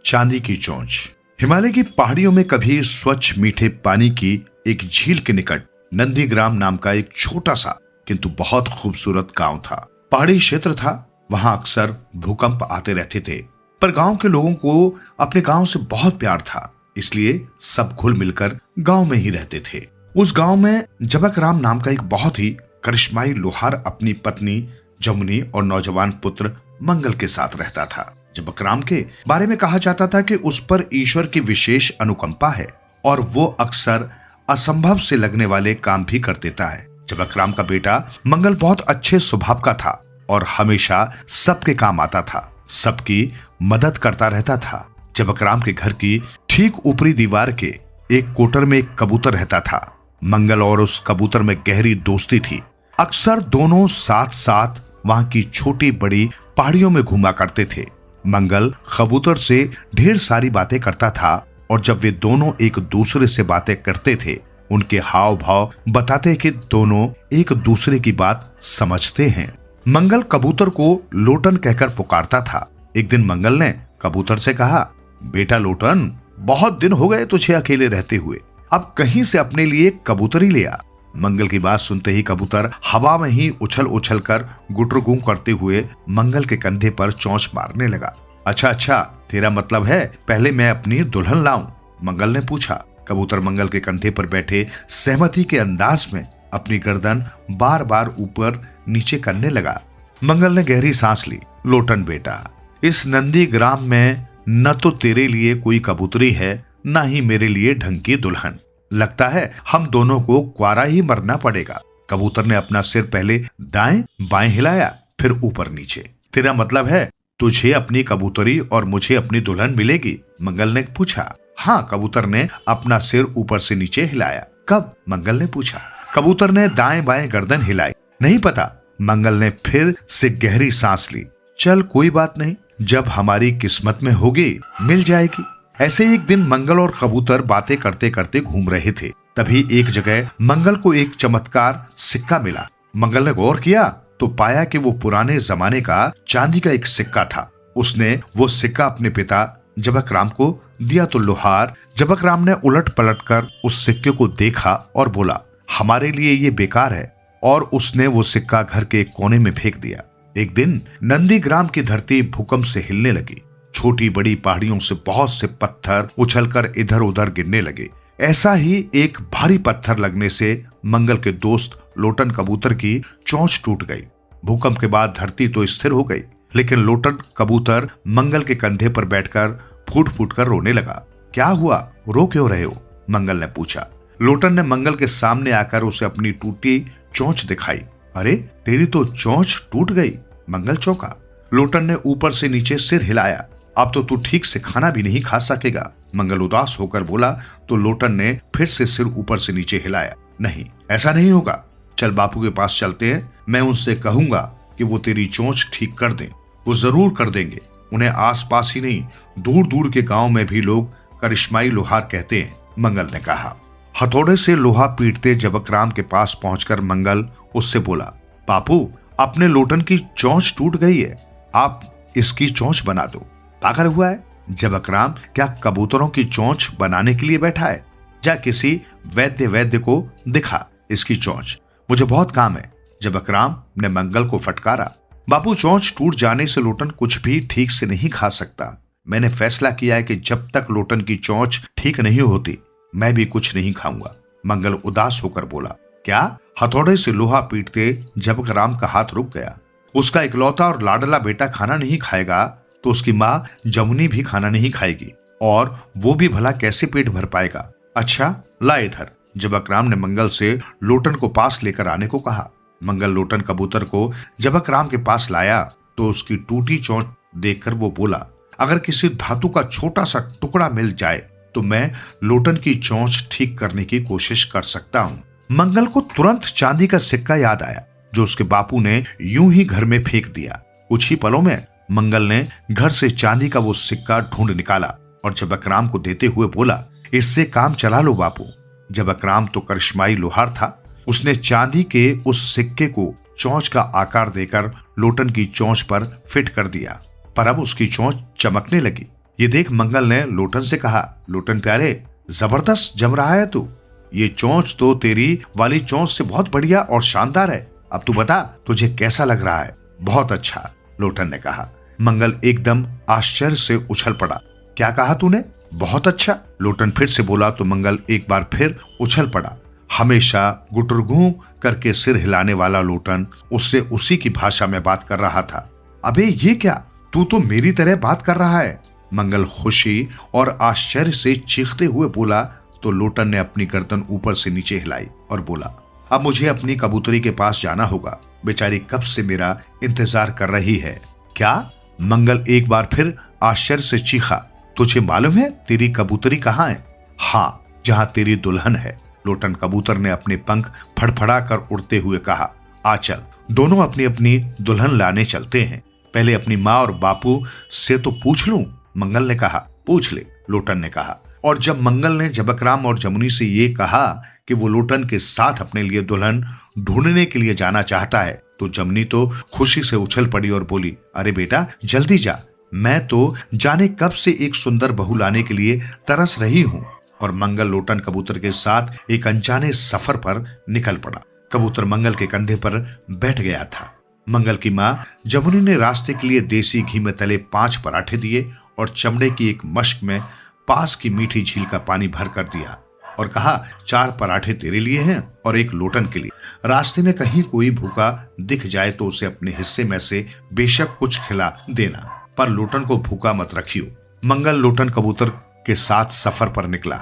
चांदी की चोंच। हिमालय की पहाड़ियों में कभी स्वच्छ मीठे पानी की एक झील के निकट नंदीग्राम नाम का एक छोटा सा किंतु बहुत खूबसूरत गांव था। पहाड़ी क्षेत्र था, वहां अक्सर भूकंप आते रहते थे, पर गांव के लोगों को अपने गांव से बहुत प्यार था, इसलिए सब घुल मिलकर गांव में ही रहते थे। उस गांव में जबक राम नाम का एक बहुत ही करिश्माई लोहार अपनी पत्नी जमुनी और नौजवान पुत्र मंगल के साथ रहता था। जबक राम के बारे में कहा जाता था कि उस पर ईश्वर की विशेष अनुकंपा है और वो अक्सर असंभव से लगने वाले काम भी कर देता है। जबक राम का बेटा मंगल बहुत अच्छे स्वभाव का था और हमेशा सबके काम आता था, सबकी मदद करता रहता था। जबकराम के घर की ठीक ऊपरी दीवार के एक कोटर में एक कबूतर रहता था। मंगल और उस कबूतर में गहरी दोस्ती थी। अक्सर दोनों साथ साथ वहां की छोटी बड़ी पहाड़ियों में घूमा करते थे। मंगल कबूतर से ढेर सारी बातें करता था और जब वे दोनों एक दूसरे से बातें करते थे, उनके हाव भाव बताते कि दोनों एक दूसरे की बात समझते हैं। मंगल कबूतर को लोटन कहकर पुकारता था। एक दिन मंगल ने कबूतर से कहा, बेटा लोटन, बहुत दिन हो गए तुझे अकेले रहते हुए, अब कहीं से अपने लिए कबूतर ही ले आ। मंगल की बात सुनते ही कबूतर हवा में ही उछल उछल कर गुटरगू करते हुए मंगल के कंधे पर चोंच मारने लगा। अच्छा, तेरा मतलब है पहले मैं अपनी दुल्हन लाऊं? मंगल ने पूछा। कबूतर मंगल के कंधे पर बैठे सहमति के अंदाज में अपनी गर्दन बार बार ऊपर नीचे करने लगा। मंगल ने गहरी सांस ली। लोटन बेटा, इस नंदी ग्राम में न तो तेरे लिए कोई कबूतरी है, न ही मेरे लिए ढंग की दुल्हन। लगता है हम दोनों को क्वारा ही मरना पड़ेगा। कबूतर ने अपना सिर पहले दाएं बाएं हिलाया, फिर ऊपर नीचे। तेरा मतलब है तुझे अपनी कबूतरी और मुझे अपनी दुल्हन मिलेगी? मंगल ने पूछा। हाँ, कबूतर ने अपना सिर ऊपर से नीचे हिलाया। कब? मंगल ने पूछा। कबूतर ने दाएं बाएं गर्दन हिलाई। नहीं पता। मंगल ने फिर से गहरी सांस ली। चल कोई बात नहीं, जब हमारी किस्मत में होगी मिल जाएगी। ऐसे एक दिन मंगल और कबूतर बातें करते करते घूम रहे थे। तभी एक जगह मंगल को एक चमत्कार सिक्का मिला। मंगल ने गौर किया तो पाया कि वो पुराने जमाने का चांदी का एक सिक्का था। उसने वो सिक्का अपने पिता जबकराम को दिया तो लोहार जबकराम ने उलट पलट कर उस सिक्के को देखा और बोला, हमारे लिए ये बेकार है, और उसने वो सिक्का घर के एक कोने में फेंक दिया। एक दिन नंदीग्राम की धरती भूकंप से हिलने लगी। छोटी बड़ी पहाड़ियों से बहुत से पत्थर उछलकर इधर उधर गिरने लगे। ऐसा ही एक भारी पत्थर लगने से मंगल के दोस्त लोटन कबूतर की चोंच टूट गई। भूकंप के बाद धरती तो स्थिर हो गई, लेकिन लोटन कबूतर मंगल के कंधे पर बैठकर फूट फूट कर रोने लगा। क्या हुआ, रो क्यों रहे हो? मंगल ने पूछा। लोटन ने मंगल के सामने आकर उसे अपनी टूटी चोंच दिखाई। अरे, तेरी तो चोंच टूट गई। मंगल चौंका। लोटन ने ऊपर से नीचे सिर हिलाया। अब तो तू ठीक से खाना भी नहीं खा सकेगा। मंगल उदास होकर बोला तो लोटन ने फिर से सिर ऊपर से नीचे हिलाया। नहीं, ऐसा नहीं होगा। चल बापू के पास चलते हैं, मैं उनसे कहूंगा कि वो तेरी चोंच ठीक कर दें। वो जरूर कर देंगे। उन्हें आस पास ही नहीं, दूर दूर के गांव में भी लोग करिश्माई लोहार कहते हैं, मंगल ने कहा। हथौड़े से लोहा पीटते जबकराम के पास पहुंचकर मंगल उससे बोला, बापू, अपने लोटन की चोंच टूट गई है, आप इसकी चोंच बना दो। पागल हुआ है? जबकराम क्या कबूतरों की चोंच बनाने के लिए बैठा है? जा किसी वैद्य को दिखा इसकी चोंच, मुझे बहुत काम है। जबकराम ने मंगल को फटकारा। बापू, चोंच टूट जाने से लोटन कुछ भी ठीक से नहीं खा सकता। मैंने फैसला किया है कि जब तक लोटन की चोंच ठीक नहीं होती मैं भी कुछ नहीं खाऊंगा। मंगल उदास होकर बोला। क्या? हथौड़े से लोहा पीटते जबकराम का हाथ रुक गया। उसका इकलौता और लाडला बेटा खाना नहीं खाएगा तो उसकी माँ जमुनी भी खाना नहीं खाएगी, और वो भी भला कैसे पेट भर पाएगा? अच्छा, ला इधर। जबकराम ने मंगल से लोटन को पास लेकर आने को कहा। मंगल लोटन कबूतर को जबकराम के पास लाया तो उसकी टूटी चोंच देखकर वो बोला, अगर किसी धातु का छोटा सा टुकड़ा मिल जाए तो मैं लोटन की चोंच ठीक करने की कोशिश कर सकता हूँ। मंगल को तुरंत चांदी का सिक्का याद आया जो उसके बापू ने यूं ही घर में फेंक दिया। कुछ ही पलों में मंगल ने घर से चांदी का वो सिक्का ढूंढ निकाला और जबकराम को देते हुए बोला, इससे काम चला लो बापू। जबकराम तो करिश्माई लोहार था। उसने चांदी के उस सिक्के को चोंच का आकार देकर लोटन की चोंच पर फिट कर दिया, पर अब उसकी चोंच चमकने लगी। ये देख मंगल ने लोटन से कहा, लोटन प्यारे, जबरदस्त जम रहा है तू। ये चोंच तो तेरी वाली चोंच से बहुत बढ़िया और शानदार है। अब तू बता तुझे कैसा लग रहा है? बहुत अच्छा, लोटन ने कहा। मंगल एकदम आश्चर्य से उछल पड़ा। क्या कहा तूने? बहुत अच्छा, लोटन फिर से बोला तो मंगल एक बार फिर उछल पड़ा। हमेशा गुटरगू करके सिर हिलाने वाला लोटन उससे उसी की भाषा में बात कर रहा था। अबे ये क्या, तू तो मेरी तरह बात कर रहा है। मंगल खुशी और आश्चर्य से चीखते हुए बोला तो लोटन ने अपनी गर्दन ऊपर से नीचे हिलाई और बोला, अब मुझे अपनी कबूतरी के पास जाना होगा, बेचारी कब से मेरा इंतजार कर रही है। क्या? मंगल एक बार फिर आश्चर्य से चीखा। तुझे मालूम है तेरी कबूतरी कहाँ है? हाँ, जहाँ तेरी दुल्हन है। लोटन कबूतर ने अपने पंख फड़फड़ा कर उड़ते हुए कहा। आ चल, दोनों अपनी अपनी दुल्हन लाने चलते हैं। पहले अपनी माँ और बापू से तो पूछ लूं, मंगल ने कहा। पूछ ले, लोटन ने कहा। और जब मंगल ने जबकराम और जमुनी से ये कहा कि वो लोटन के साथ अपने लिए दुल्हन ढूंढने के लिए जाना चाहता है, तो जमुनी तो खुशी से उछल पड़ी और बोली, अरे बेटा जल्दी जा, मैं तो जाने कब से एक सुंदर बहू लाने के लिए तरस रही हूँ। और मंगल लोटन कबूतर के साथ एक अनजाने सफर पर निकल पड़ा। कबूतर मंगल के कंधे पर बैठ गया था। मंगल की माँ जमुनी ने रास्ते के लिए देसी घी में तले 5 पराठे दिए और चमड़े की एक मश्क में पास की मीठी झील का पानी भर कर दिया और कहा, 4 पराठे तेरे लिए हैं और 1 लोटन के लिए। रास्ते में कहीं कोई भूखा दिख जाए तो उसे अपने हिस्से में से बेशक कुछ खिला देना, पर लोटन को भूखा मत रखियो। मंगल लोटन कबूतर के साथ सफर पर निकला।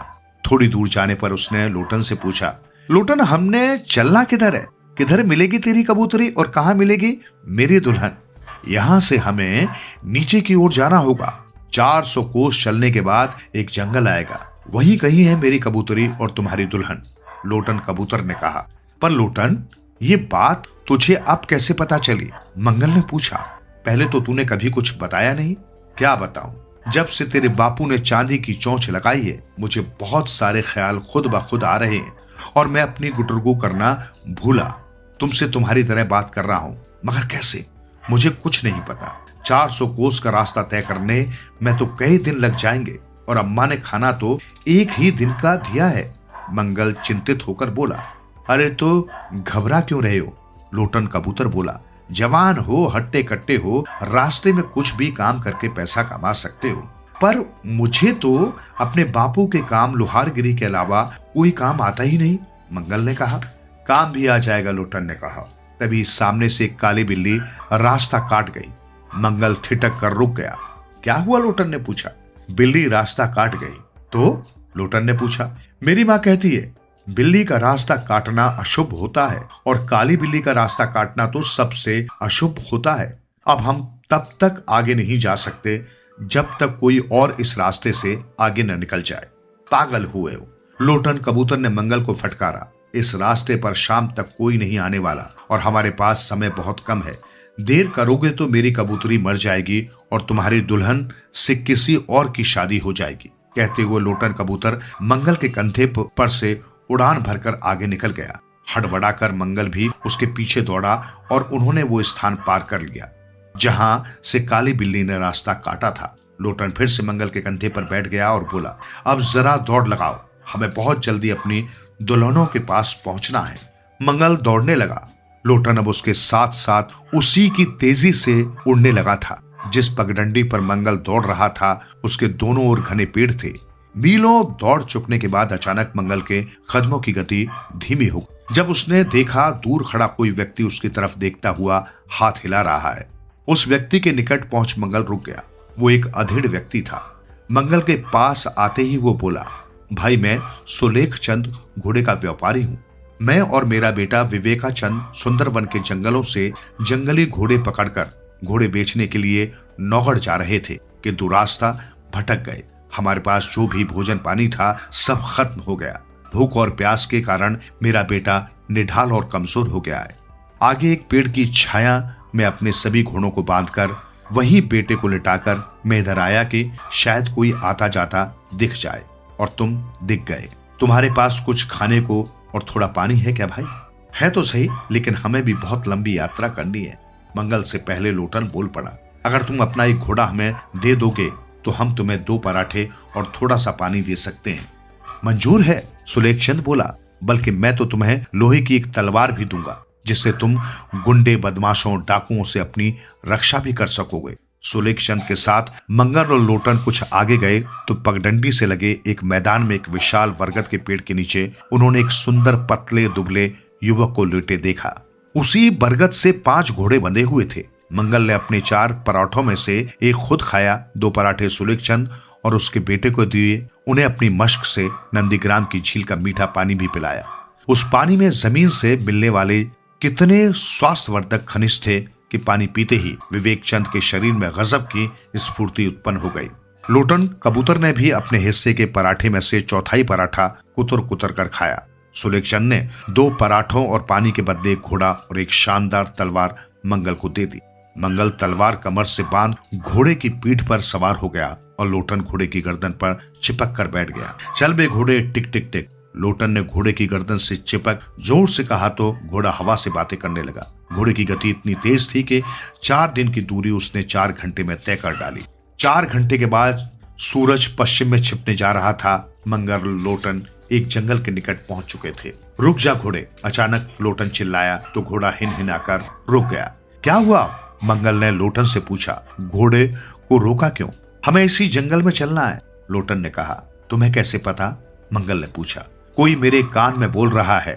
थोड़ी दूर जाने पर उसने लोटन से पूछा, लोटन हमने चलना किधर है? किधर मिलेगी तेरी कबूतरी और कहाँ मिलेगी मेरी दुल्हन? यहाँ से हमें नीचे की ओर जाना होगा। 400 कोस चलने के बाद एक जंगल आएगा, वहीं कहीं है मेरी कबूतरी और तुम्हारी दुल्हन, लोटन कबूतर ने कहा। पर लोटन, ये बात तुझे अब कैसे पता चली? मंगल ने पूछा। पहले तो तूने कभी कुछ बताया नहीं। क्या बताऊं? जब से तेरे बापू ने चांदी की चोंच लगाई है, मुझे बहुत सारे ख्याल खुद ब खुद आ रहे हैं और मैं अपनी गुटरगू करना भूला। तुमसे तुम्हारी तरह बात कर रहा हूं, मगर कैसे? मुझे कुछ नहीं पता। 400 कोस का रास्ता तय करने में तो कई दिन लग जाएंगे और अम्मा ने खाना तो एक ही दिन का दिया है। मंगल चिंतित होकर बोला। अरे तो घबरा क्यों रहे हो? लोटन कबूतर बोला। जवान हो, हट्टे कट्टे हो, रास्ते में कुछ भी काम करके पैसा कमा सकते हो, पर मुझे तो अपने बापू के काम लोहारगिरी के अलावा कोई काम आता ही नहीं, मंगल ने कहा। काम भी आ जाएगा, लोटन ने कहा। तभी सामने से एक काली बिल्ली रास्ता काट गई। मंगल ठिठक कर रुक गया। क्या हुआ? लोटन ने पूछा। बिल्ली रास्ता काट गई तो? लोटन ने पूछा। मेरी माँ कहती है बिल्ली का रास्ता काटना अशुभ होता है और काली बिल्ली का रास्ता काटना तो सबसे अशुभ होता है। अब हम तब तक आगे नहीं जा सकते जब तक कोई और इस रास्ते से आगे न निकल जाए। पागल हुए हो? लोटन कबूतर ने मंगल को फटकारा। इस रास्ते पर शाम तक कोई नहीं आने वाला और हमारे पास समय बहुत कम है। देर करोगे तो मेरी कबूतरी मर जाएगी और तुम्हारी दुल्हन से किसी और की शादी हो जाएगी। कहते हुए लोटन कबूतर मंगल के कंधे पर से उड़ान भरकर आगे निकल गया। हड़बड़ाकर मंगल भी उसके पीछे दौड़ा और उन्होंने वो स्थान पार कर लिया जहां से काली बिल्ली ने रास्ता काटा था। लोटन फिर से मंगल के कंधे पर बैठ गया और बोला, अब जरा दौड़ लगाओ, हमें बहुत जल्दी अपनी दुल्हनों के पास पहुंचना है। मंगल दौड़ने लगा। लोटन अब उसके साथ साथ उसी की तेजी से उड़ने लगा था। जिस पगडंडी पर मंगल दौड़ रहा था उसके दोनों ओर घने पेड़ थे। मीलों दौड़ चुकने के बाद अचानक मंगल के कदमों की गति धीमी हो गई। जब उसने देखा दूर खड़ा कोई व्यक्ति उसकी तरफ देखता हुआ हाथ हिला रहा है। उस व्यक्ति के निकट पहुंच मंगल रुक गया। वो एक अधेड़ व्यक्ति था। मंगल के पास आते ही वो बोला, भाई मैं सुलेख चंद घोड़े का व्यापारी हूँ। मैं और मेरा बेटा विवेका चंद सुंदरवन के जंगलों से जंगली घोड़े पकड़कर घोड़े बेचने के लिए नौगढ़ जा रहे थे, किंतु रास्ता भटक गए। हमारे पास जो भी भोजन पानी था सब खत्म हो गया। भूख और प्यास के कारण मेरा बेटा निढाल और कमजोर हो गया है। आगे एक पेड़ की छाया में अपने सभी घोड़ों को बांधकर वहीं बेटे को लिटाकर मैं इधर आया कि शायद कोई आता जाता दिख जाए, और तुम दिख गए। तुम्हारे पास कुछ खाने को और थोड़ा पानी है क्या भाई? है तो सही, लेकिन हमें भी बहुत लंबी यात्रा करनी है। मंगल से पहले लोटन बोल पड़ा, अगर तुम अपना एक घोड़ा हमें दे दोगे तो हम तुम्हें 2 पराठे और थोड़ा सा पानी दे सकते हैं। मंजूर है, सुलेख चंद बोला, बल्कि मैं तो तुम्हें लोहे की एक तलवार भी दूंगा जिससे तुम गुंडे, बदमाशों, डाकुओं से अपनी रक्षा भी कर सकोगे। सुलेख चंद के साथ मंगल और लोटन कुछ आगे गए तो पगडंडी से लगे एक मैदान में एक विशाल बरगद के पेड़ के नीचे उन्होंने एक सुंदर पतले दुबले युवक को लेटे देखा। उसी बरगद से 5 घोड़े बंधे हुए थे। मंगल ने अपने 4 पराठों में से एक खुद खाया, 2 पराठे सुलेख चंद और उसके बेटे को दिए। उन्हें अपनी मश्क से नंदीग्राम की झील का मीठा पानी भी पिलाया। उस पानी में जमीन से मिलने वाले कितने स्वास्थ्यवर्धक खनिज थे कि पानी पीते ही विवेक चंद के शरीर में गजब की स्फूर्ति उत्पन्न हो गई। लोटन कबूतर ने भी अपने हिस्से के पराठे में से चौथाई पराठा कुतर कुतर कर खाया। सुलेख चंद ने 2 पराठों और पानी के बदले एक घोड़ा और एक शानदार तलवार मंगल को दे दी। मंगल तलवार कमर से बांध घोड़े की पीठ पर सवार हो गया और लोटन घोड़े की गर्दन पर चिपक कर बैठ गया। चल बे घोड़े, टिक टिक टिक। लोटन ने घोड़े की गर्दन से चिपक जोर से कहा तो घोड़ा हवा से बातें करने लगा। घोड़े की गति इतनी तेज थी कि 4 दिन की दूरी उसने 4 घंटे में तय कर डाली। 4 घंटे के बाद सूरज पश्चिम में छिपने जा रहा था। मंगल लोटन एक जंगल के निकट पहुंच चुके थे। रुक जा घोड़े, अचानक लोटन चिल्लाया तो घोड़ा हिनहिनाकर रुक गया। क्या हुआ? मंगल ने लोटन से पूछा। घोड़े को रोका क्यों? हमें इसी जंगल में चलना है, लोटन ने कहा। तुम्हें कैसे पता? मंगल ने पूछा। कोई मेरे कान में बोल रहा है,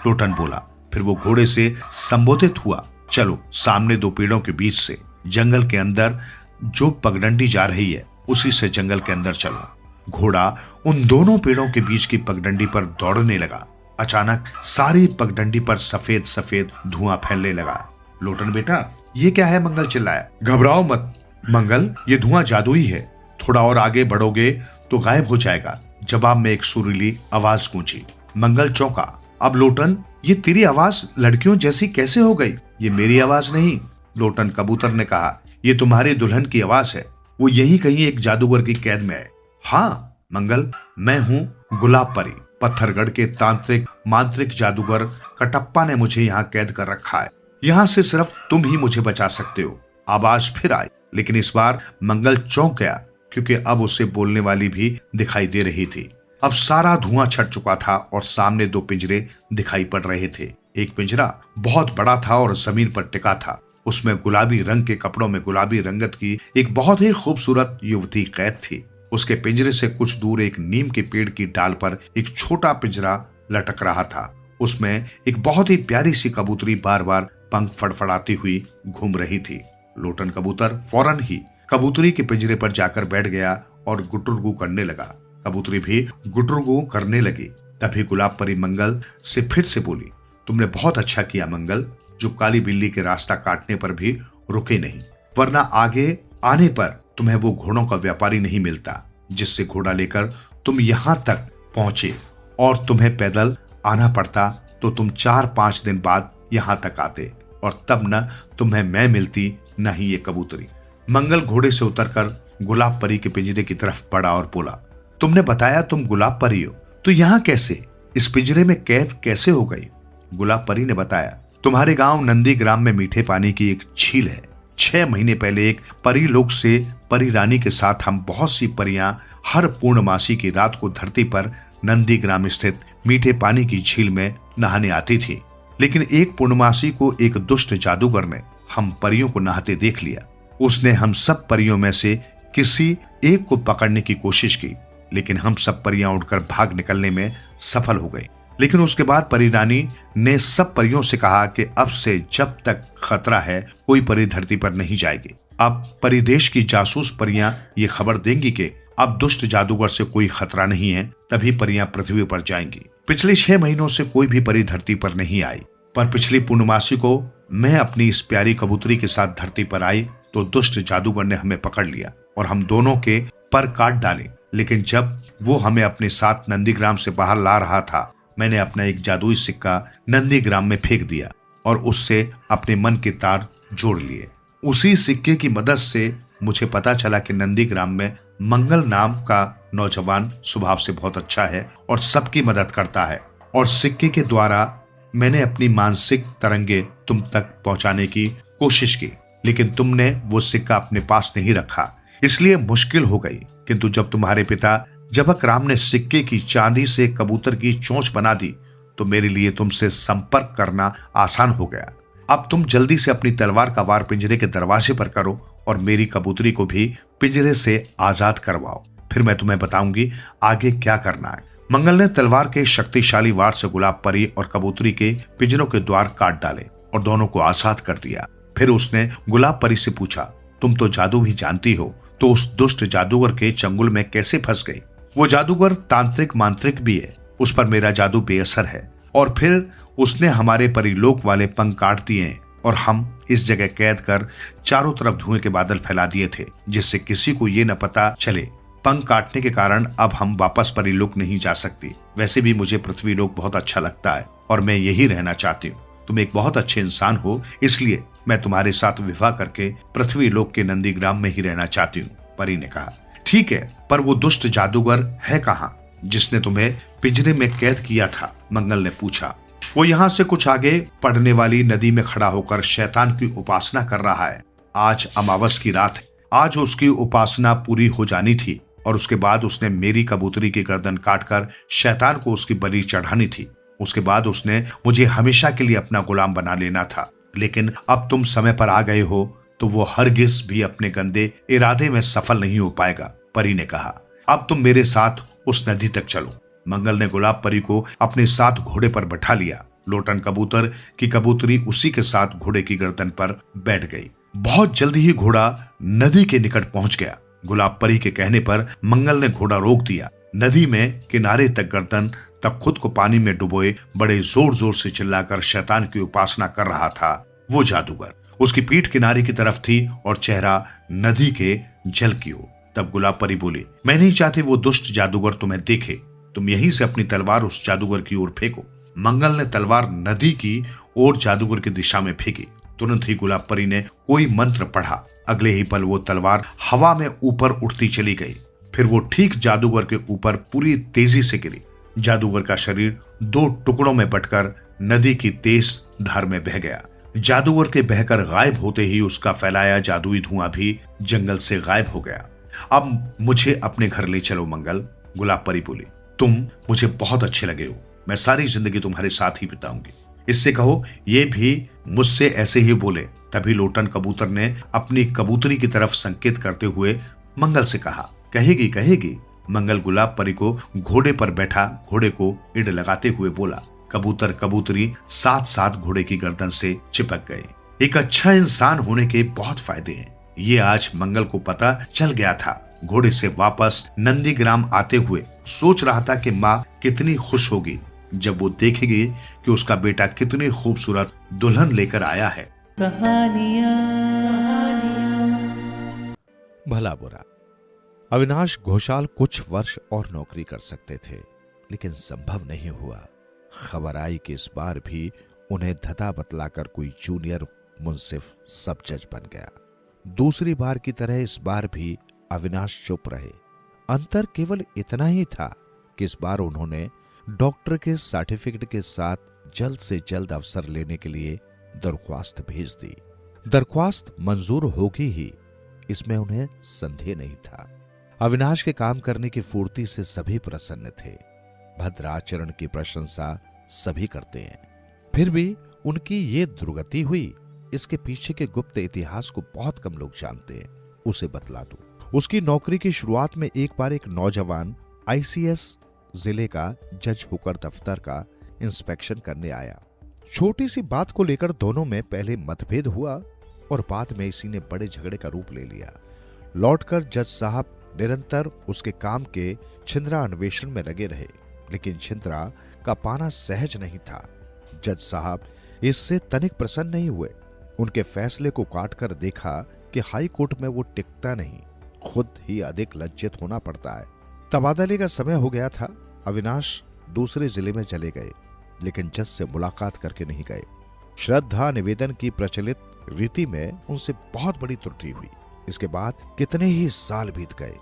लोटन बोला। फिर वो घोड़े से संबोधित हुआ। चलो, सामने 2 पेड़ों के बीच से जंगल के अंदर जो पगडंडी जा रही है उसी से जंगल के अंदर चलो। घोड़ा उन दोनों पेड़ों के बीच की पगडंडी पर दौड़ने लगा। अचानक सारी पगडंडी पर सफेद सफेद धुआं फैलने लगा। लोटन बेटा, ये क्या है? मंगल चिल्लाया। घबराओ मत मंगल, ये धुआं जादुई है। थोड़ा और आगे बढ़ोगे तो गायब हो जाएगा। जवाब में एक सुरीली आवाज गूंजी। मंगल चौंका। अब लोटन, ये तेरी आवाज लड़कियों जैसी कैसे हो गई? ये मेरी आवाज नहीं, लोटन कबूतर ने कहा। ये तुम्हारी दुल्हन की आवाज है। वो यही कहीं एक जादूगर की कैद में है। हाँ मंगल, मैं हूँ गुलाब परी। पत्थरगढ़ के तांत्रिक मांत्रिक जादूगर कटप्पा ने मुझे यहाँ कैद कर रखा है। यहाँ से सिर्फ तुम ही मुझे बचा सकते हो। आवाज फिर आई, लेकिन इस बार मंगल चौंक गया क्योंकि अब उसे बोलने वाली भी दिखाई दे रही थी। अब सारा धुआं छट चुका था और सामने 2 पिंजरे दिखाई पड़ रहे थे। एक पिंजरा बहुत बड़ा था और जमीन पर टिका था। उसमें गुलाबी रंग के कपड़ों में गुलाबी रंगत की एक बहुत ही खूबसूरत युवती कैद थी। उसके पिंजरे से कुछ दूर एक नीम के पेड़ की डाल पर एक छोटा पिंजरा लटक रहा था। उसमें एक बहुत ही प्यारी सी कबूतरी बार बार पंख फड़फड़ाती हुई घूम रही थी। लोटन कबूतर फौरन ही कबूतरी के पिंजरे पर जाकर बैठ गया और गुटुरगू करने लगा। कबूतरी भी गुटुरगू करने लगी। तभी गुलाब परी मंगल से फिर से बोली, तुमने बहुत अच्छा किया मंगल, जो काली बिल्ली के रास्ता काटने पर भी रुके नहीं, वरना आगे आने पर तुम्हें वो घोड़ों का व्यापारी नहीं मिलता जिससे घोड़ा लेकर तुम यहाँ तक पहुंचे, और तुम्हें पैदल आना पड़ता तो तुम 4-5 दिन बाद यहाँ तक आते, और तब न तुम्हें मैं मिलती न ही ये कबूतरी। मंगल घोड़े से उतरकर गुलाब परी के पिंजरे की तरफ बढ़ा और बोला, तुमने बताया तुम गुलाब परी हो, तो यहाँ कैसे, इस पिंजरे में कैद कैसे हो गई? गुलाब परी ने बताया, तुम्हारे गांव नंदी ग्राम में मीठे पानी की एक झील है। 6 महीने पहले एक परी लोक से परी रानी के साथ हम बहुत सी परियां हर पूर्णमासी की रात को धरती पर नंदी ग्राम स्थित मीठे पानी की झील में नहाने आती थी। लेकिन एक पूर्णमासी को एक दुष्ट जादूगर ने हम परियों को नहाते देख लिया। उसने हम सब परियों में से किसी एक को पकड़ने की कोशिश की, लेकिन हम सब परियां उड़कर भाग निकलने में सफल हो गई। लेकिन उसके बाद परी रानी ने सब परियों से कहा कि अब से जब तक खतरा है कोई परी धरती पर नहीं जाएगी। अब परिदेश की जासूस परियां ये खबर देंगी कि अब दुष्ट जादूगर से कोई खतरा नहीं है, तभी परियां पृथ्वी पर जाएंगी। पिछले 6 महीनों से कोई भी परी धरती पर नहीं आई, पर पिछली पूर्णमासी को मैं अपनी इस प्यारी कबूतरी के साथ धरती पर आई तो दुष्ट जादूगर ने हमें पकड़ लिया और हम दोनों के पर काट डाले। लेकिन जब वो हमें अपने साथ नंदीग्राम से बाहर ला रहा था, मैंने अपना एक जादुई सिक्का नंदीग्राम में फेंक दिया और उससे अपने मन के तार जोड़ लिए। उसी सिक्के की मदद से मुझे पता चला कि नंदीग्राम में मंगल नाम का नौजवान स्वभाव से बहुत अच्छा है और सबकी मदद करता है, और सिक्के के द्वारा मैंने अपनी मानसिक तरंगे तुम तक पहुंचाने की कोशिश की, लेकिन तुमने वो सिक्का अपने पास नहीं रखा, इसलिए मुश्किल हो गई। किंतु जब तुम्हारे पिता जबक राम ने सिक्के की चांदी से कबूतर की चोंच बना दी तो मेरे लिए तुमसे संपर्क करना आसान हो गया। अब तुम जल्दी से अपनी तलवार का वार पिंजरे के दरवाजे पर करो और मेरी कबूतरी को भी पिंजरे से आजाद करवाओ, फिर मैं तुम्हें बताऊंगी आगे क्या करना है। मंगल ने तलवार के शक्तिशाली वार से गुलाब परी और कबूतरी के पिंजरों के द्वार काट डाले और दोनों को आजाद कर दिया। फिर उसने गुलाब परी से पूछा, तुम तो जादू भी जानती हो, तो उस दुष्ट जादूगर के चंगुल में कैसे फंस गई? वो जादूगर तांत्रिक मांत्रिक भी है, उस पर मेरा जादू बेअसर है। और फिर उसने हमारे परिलोक वाले पंख काट दिए हैं और हम इस जगह कैद कर चारों तरफ धुएं के बादल फैला दिए थे, जिससे किसी को ये न पता चले। पंख काटने के कारण अब हम वापस परिलोक नहीं जा सकती। वैसे भी मुझे पृथ्वीलोक बहुत अच्छा लगता है और मैं यही रहना चाहती हूँ। तुम एक बहुत अच्छे इंसान हो, इसलिए मैं तुम्हारे साथ विवाह करके पृथ्वीलोक के नंदीग्राम में ही रहना चाहती हूँ। परी ने कहा, ठीक है, पर वो दुष्ट जादूगर है कहाँ जिसने तुम्हें पिंजरे में कैद किया था? मंगल ने पूछा। वो यहाँ से कुछ आगे पड़ने वाली नदी में खड़ा होकर शैतान की उपासना कर रहा है। आज अमावस की रात है। आज उसकी उपासना पूरी हो जानी थी और उसके बाद उसने मेरी कबूतरी की गर्दन काटकर शैतान को उसकी बलि चढ़ानी थी। उसके बाद उसने मुझे हमेशा के लिए अपना गुलाम बना लेना था। लेकिन अब तुम समय पर आ गए हो तो वो हरगिज भी अपने गंदे इरादे में सफल नहीं हो पाएगा। परी ने कहा, अब तुम मेरे साथ उस नदी तक चलो। मंगल ने गुलाब परी को अपने साथ घोड़े पर बैठा लिया। लोटन कबूतर की कबूतरी उसी के साथ घोड़े की गर्दन पर बैठ गई। बहुत जल्दी ही घोड़ा नदी के निकट पहुंच गया। गुलाब परी के कहने पर मंगल ने घोड़ा रोक दिया। नदी में किनारे तक गर्दन तक खुद को पानी में डुबोए बड़े जोर जोर से चिल्लाकर शैतान की उपासना कर रहा था वो जादूगर। उसकी पीठ किनारे की तरफ थी और चेहरा नदी के जल की ओर। तब गुलाब परी बोली, मैं नहीं चाहती वो दुष्ट जादूगर तुम्हें देखे। तुम यहीं से अपनी तलवार उस जादूगर की ओर फेंको। मंगल ने तलवार नदी की ओर जादूगर की दिशा में फेंकी। तुरंत ही गुलाब परी ने कोई मंत्र पढ़ा। अगले ही पल वो तलवार हवा में ऊपर उठती चली गई। फिर वो ठीक जादूगर के ऊपर पूरी तेजी से गिरी। जादूगर का शरीर दो टुकड़ों में बंटकर नदी की तेज धार में बह गया। जादूगर के बहकर गायब होते ही उसका फैलाया जादुई धुआं भी जंगल से गायब हो गया। अब मुझे अपने घर ले चलो मंगल, गुलाब परी बोली। तुम मुझे बहुत अच्छे लगे हो। मैं सारी जिंदगी तुम्हारे साथ ही बिताऊंगी। इससे कहो ये भी मुझसे ऐसे ही बोले। तभी लोटन कबूतर ने अपनी कबूतरी की तरफ संकेत करते हुए मंगल से कहा, कहेगी कहेगी। मंगल गुलाब परी को घोड़े पर बैठा घोड़े को इड लगाते हुए बोला। कबूतर कबूतरी साथ साथ घोड़े की गर्दन से चिपक गए। एक अच्छा इंसान होने के बहुत फायदे हैं, ये आज मंगल को पता चल गया था। घोड़े से वापस नंदीग्राम आते हुए सोच रहा था कि माँ कितनी खुश होगी जब वो देखेगी कि उसका बेटा कितनी खूबसूरत दुल्हन लेकर आया है। भला बुरा अविनाश घोषाल कुछ वर्ष और नौकरी कर सकते थे, लेकिन संभव नहीं हुआ। खबर आई कि इस बार भी उन्हें धता बतलाकर कोई जूनियर मुंसिफ सब जज बन गया। दूसरी बार की तरह इस बार भी अविनाश चुप रहे। अंतर केवल इतना ही था कि इस बार उन्होंने डॉक्टर के सर्टिफिकेट के साथ जल्द से जल्द अवसर लेने के लिए दरख्वास्त भेज दी। दरख्वास्त मंजूर होगी ही, इसमें उन्हें संदेह नहीं था। अविनाश के काम करने की फुर्ती से सभी प्रसन्न थे। भद्र आचरण की प्रशंसा सभी करते हैं। फिर भी उनकी ये दुर्गति हुई, इसके पीछे के गुप्त इतिहास को बहुत कम लोग जानते हैं। उसे बतला दूं। उसकी नौकरी की शुरुआत में एक बार एक नौजवान आईसीएस जिले का जज होकर दफ्तर का इंस्पेक्शन करने आया। छोटी सी बात को लेकर दोनों में पहले मतभेद हुआ और बाद में इसी ने बड़े झगड़े का रूप ले लिया। लौटकर जज साहब निरंतर उसके काम के छिंदरा अन्वेषण में लगे रहे, लेकिन छिंदरा का पाना सहज नहीं था। जज साहब इससे तनिक प्रसन्न नहीं हुए। उनके फैसले को काटकर देखा कि हाई कोर्ट में वो टिकता नहीं, खुद ही अधिक लज्जित होना पड़ता है। तबादले का समय हो गया था। अविनाश दूसरे जिले में चले गए, लेकिन जज से मुलाकात करके नहीं गए। श्रद्धा निवेदन की प्रचलित रीति में उनसे बहुत बड़ी त्रुटि हुई। इसके बाद कितने ही साल बीत गए।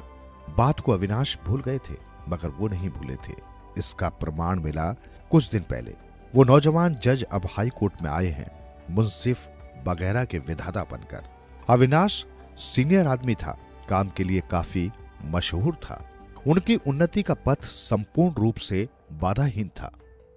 बात को अविनाश भूल गए थे, मगर वो नहीं भूले थे। इसका प्रमाण मिला कुछ दिन पहले। वो नौजवान जज अब हाई कोर्ट में आए हैं, मुंसिफ वगैरह के विधाता बनकर। अविनाश सीनियर आदमी था, काम के लिए काफी मशहूर था। उनकी उन्नति का पथ संपूर्ण रूप से बाधाहीन था।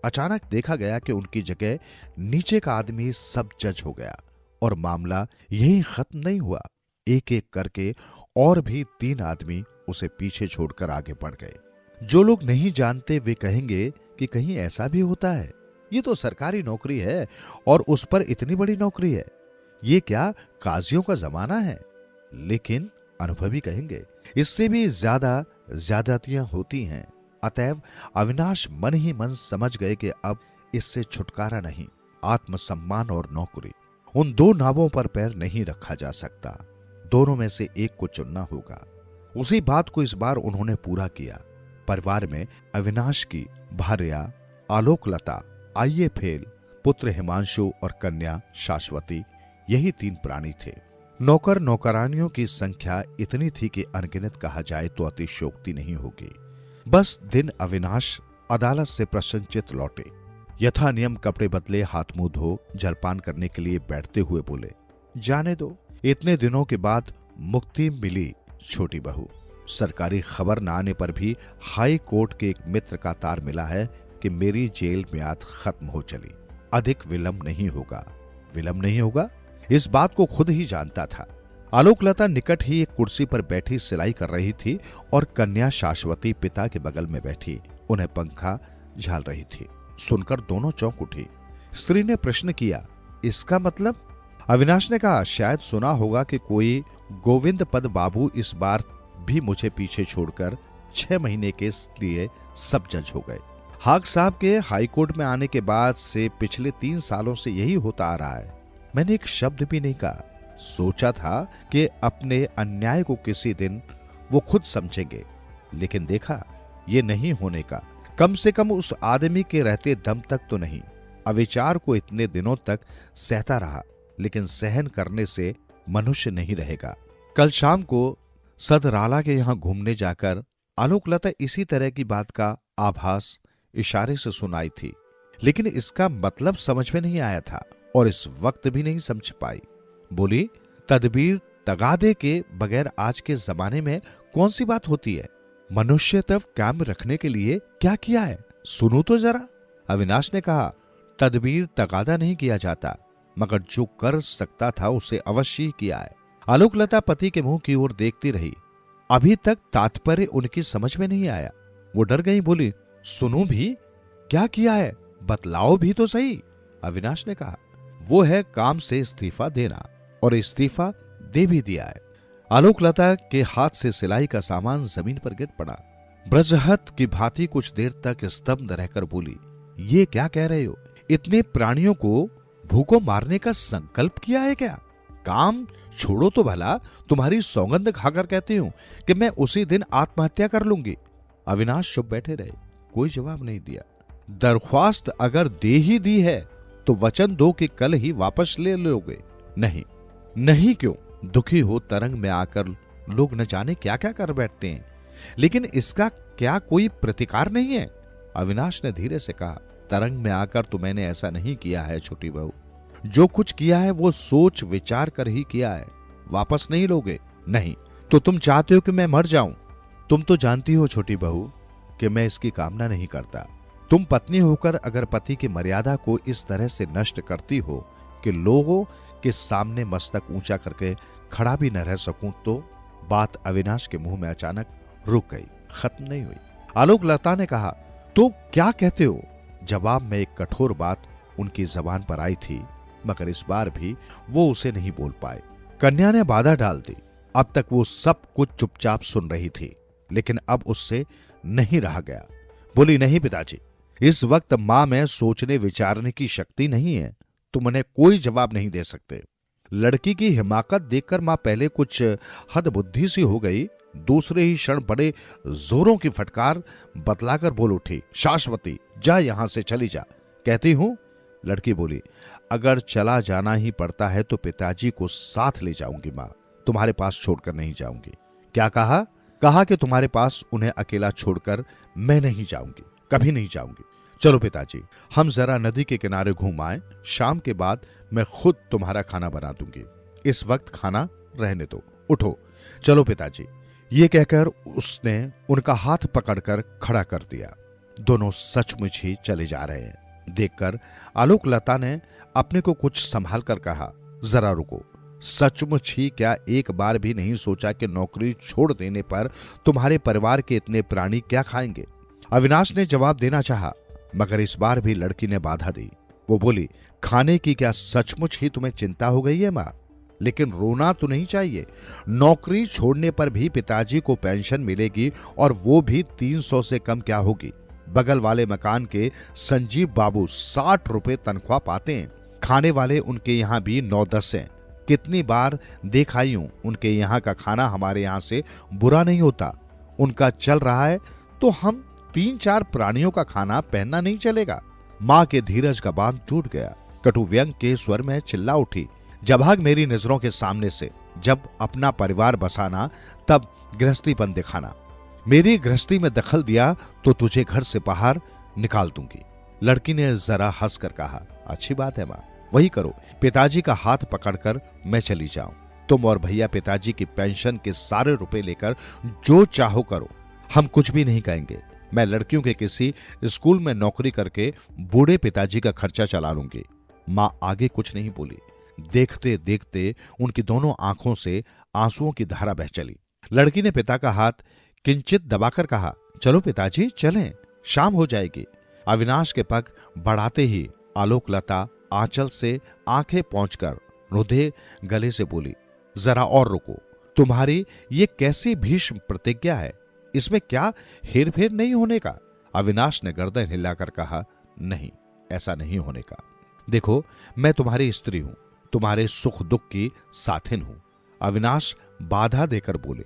अचानक देखा गया कि उनकी जगह नीचे का आदमी सब जज हो गया और मामला यही खत्म नहीं हुआ। एक एक करके और भी 3 आदमी उसे पीछे छोड़कर आगे बढ़ गए। जो लोग नहीं जानते वे कहेंगे कि कहीं ऐसा भी होता है, ये तो सरकारी नौकरी है और उस पर इतनी बड़ी नौकरी है, ये क्या काजियों का जमाना है। लेकिन अनुभवी कहेंगे इससे भी ज्यादा ज्यादतियां होती हैं। अतएव अविनाश मन ही मन समझ गए कि अब इससे छुटकारा नहीं, आत्मसम्मान और नौकरी, उन दो नावों पर पैर नहीं रखा जा सकता। दोनों में से एक को चुनना होगा। उसी बात को इस बार उन्होंने पूरा किया। परिवार में अविनाश की भार्या आलोकलता, आईए फेल, पुत्र हिमांशु और कन्या शाश्वती, यही 3 प्राणी थे। नौकर नौकरानियों की संख्या इतनी थी कि अनगिनत कहा जाए तो अतिशयोक्ति नहीं होगी। बस दिन अविनाश अदालत से प्रसन्नचित लौटे। यथा नियम कपड़े बदले, हाथ मुंह धो, जलपान करने के लिए बैठते हुए बोले, जाने दो, इतने दिनों के बाद मुक्ति मिली छोटी बहू। सरकारी खबर न आने पर भी हाई कोर्ट के एक मित्र का तार मिला है कि मेरी जेल म्याद खत्म हो चली। अधिक विलंब नहीं होगा। विलंब नहीं होगा, इस बात को खुद ही जानता था। आलोकलता निकट ही एक कुर्सी पर बैठी सिलाई कर रही थी और कन्या शाश्वती पिता के बगल में बैठी उन्हें पंखा झाल रही थी। सुनकर दोनों चौंक उठी। स्त्री ने प्रश्न किया, इसका मतलब? अविनाश ने कहा, शायद सुना होगा कि कोई गोविंद पद बाबू इस बार भी मुझे पीछे छोड़कर 6 महीने के लिए सब जज हो गए। हाग साहब के हाईकोर्ट में आने के बाद से पिछले 3 सालों से यही होता आ रहा है। मैंने एक शब्द भी नहीं कहा। सोचा था कि अपने अन्याय को किसी दिन वो खुद समझेंगे, लेकिन देखा ये नहीं होने का। कम से कम उस आदमी के रहते दम तक तो नहीं। अविचार को इतने दिनों तक सहता रहा, लेकिन सहन करने से मनुष्य नहीं रहेगा। कल शाम को सदराला के यहां घूमने जाकर आलोकलता इसी तरह की बात का आभास इशारे से सुनाई थी, लेकिन इसका मतलब समझ में नहीं आया था और इस वक्त भी नहीं समझ पाई। बोली, तदबीर तगादे के बगैर आज के जमाने में कौन सी बात होती है? मनुष्यत्व कायम रखने के लिए क्या किया है, सुनो तो जरा। अविनाश ने कहा, तदबीर तगादा नहीं किया जाता, मगर जो कर सकता था उसे अवश्य ही किया है। आलोकलता पति के मुंह की ओर देखती रही। अभी तक तात्पर्य उनकी समझ में नहीं आया। वो डर गई, बोली, सुनो भी, क्या किया है, बतलाओ भी तो सही। अविनाश ने कहा, वो है काम से इस्तीफा देना, और इस्तीफा दे भी दिया है। आलोकलता के हाथ से सिलाई का सामान जमीन पर गिर पड़ा। ब्रजहत की भांति कुछ देर तक स्तब्ध रहकर बोली, ये क्या कह रहे हो? इतने प्राणियों को भूखों मारने का संकल्प किया है क्या? काम छोड़ो तो भला, तुम्हारी सौगंध खाकर कहती हूं कि मैं उसी दिन आत्महत्या कर लूंगी। अविनाश चुप बैठे रहे, कोई जवाब नहीं दिया। दरख्वास्त अगर दे ही दी है तो वचन दो कि कल ही वापस ले लोगे। नहीं, नहीं क्यों? दुखी हो तरंग में आकर लोग न जाने क्या क्या कर बैठते हैं, लेकिन इसका क्या कोई प्रतिकार नहीं है? अविनाश ने धीरे से कहा, तरंग में आकर तो मैंने ऐसा नहीं किया है छोटी बहू। जो कुछ किया है वो सोच विचार कर ही किया है। वापस नहीं लोगे? नहीं। तो तुम चाहते हो कि मैं मर जाऊं? तुम तो जानती हो छोटी बहू कि मैं इसकी कामना नहीं करता। तुम पत्नी होकर अगर पति की मर्यादा को इस तरह से नष्ट करती हो कि लोगों के सामने मस्तक ऊंचा करके खड़ा भी न रह सकूं, तो बात अविनाश के मुंह में अचानक रुक गई, खत्म नहीं हुई। आलोकलता ने कहा, तो क्या कहते हो? जवाब में एक कठोर बात उनकी जबान पर आई थी, मगर इस बार भी वो उसे नहीं बोल पाए। कन्या ने बाधा डाल दी। अब तक वो सब कुछ चुपचाप सुन रही थी, लेकिन अब उससे नहीं रहा गया। बोली, नहीं पिताजी, इस वक्त मां में सोचने विचारने की शक्ति नहीं है। तुम उन्हें कोई जवाब नहीं दे सकते। लड़की की हिमाकत देखकर मां पहले कुछ हद बुद्धि सी हो गई, दूसरे ही क्षण बड़े जोरों की फटकार बतलाकर बोल उठी, शाश्वती, जा यहां से चली जा। कहती हूं। लड़की बोली, अगर चला जाना ही पड़ता है तो पिताजी को साथ ले जाऊंगी मां, तुम्हारे पास छोड़कर नहीं जाऊंगी। क्या कहा? कहा कि तुम्हारे पास उन्हें अकेला छोड़कर मैं नहीं जाऊंगी, कभी नहीं जाऊंगी। चलो पिताजी, हम जरा नदी के किनारे घूम आए, शाम के बाद मैं खुद तुम्हारा खाना बना दूंगी। इस वक्त खाना रहने दो, उठो। चलो पिताजी। ये कहकर उसने उनका हाथ पकड़कर खड़ा कर दिया। दोनों सचमुच ही चले जा रहे हैं। देखकर आलोकलता ने अपने को कुछ संभाल कर कहा, जरा रुको, सचमुच ही क्या एक बार भी नहीं सोचा कि नौकरी छोड़ देने पर तुम्हारे परिवार के इतने प्राणी क्या खाएंगे? अविनाश ने जवाब देना चाहा, मगर इस बार भी लड़की ने बाधा दी। वो बोली, खाने की क्या सचमुच ही तुम्हें चिंता हो गई है मां? लेकिन रोना तो नहीं चाहिए। नौकरी छोड़ने पर भी पिताजी को पेंशन मिलेगी, और वो भी 300 से कम क्या होगी। बगल वाले मकान के संजीव बाबू 60 रुपए तनख्वाह पाते हैं। खाने वाले उनके यहाँ भी 9-10 हैं। कितनी बार देख आई हूं, उनके यहाँ का खाना हमारे यहाँ से बुरा नहीं होता। उनका चल रहा है तो हम 3-4 प्राणियों का खाना पहनना नहीं चलेगा। माँ के धीरज का बांध टूट गया। कटु व्यंग के स्वर में चिल्ला उठी, जब भाग मेरी नजरों के सामने से। जब अपना परिवार बसाना तब गृहस्थीपन दिखाना। मेरी गृहस्थी में दखल दिया तो तुझे घर से बाहर निकाल दूंगी। लड़की ने जरा हंसकर कहा, अच्छी बात है माँ, वही करो। पिताजी का हाथ पकड़कर मैं चली जाऊं। तुम और भैया पिताजी की पेंशन के सारे रुपए लेकर जो चाहो करो, हम कुछ भी नहीं कहेंगे। मैं लड़कियों के किसी स्कूल में नौकरी करके बूढ़े पिताजी का खर्चा चला लूंगी। मां आगे कुछ नहीं बोली। देखते देखते उनकी दोनों आंखों से आंसुओं की धारा बह चली। लड़की ने पिता का हाथ किंचित दबाकर कहा, चलो पिताजी चलें, शाम हो जाएगी। अविनाश के पग बढ़ाते ही आलोकलता आंचल से आंखें पहुंचकर रुधे गले से बोली, जरा और रुको। तुम्हारी ये कैसी भीष्म प्रतिज्ञा है? इसमें क्या हेर फेर नहीं होने का? अविनाश ने गर्दन हिलाकर कहा, नहीं, ऐसा नहीं होने का। देखो, मैं तुम्हारी स्त्री हूं, तुम्हारे सुख दुख की साथिन हूं। अविनाश बाधा देकर बोले,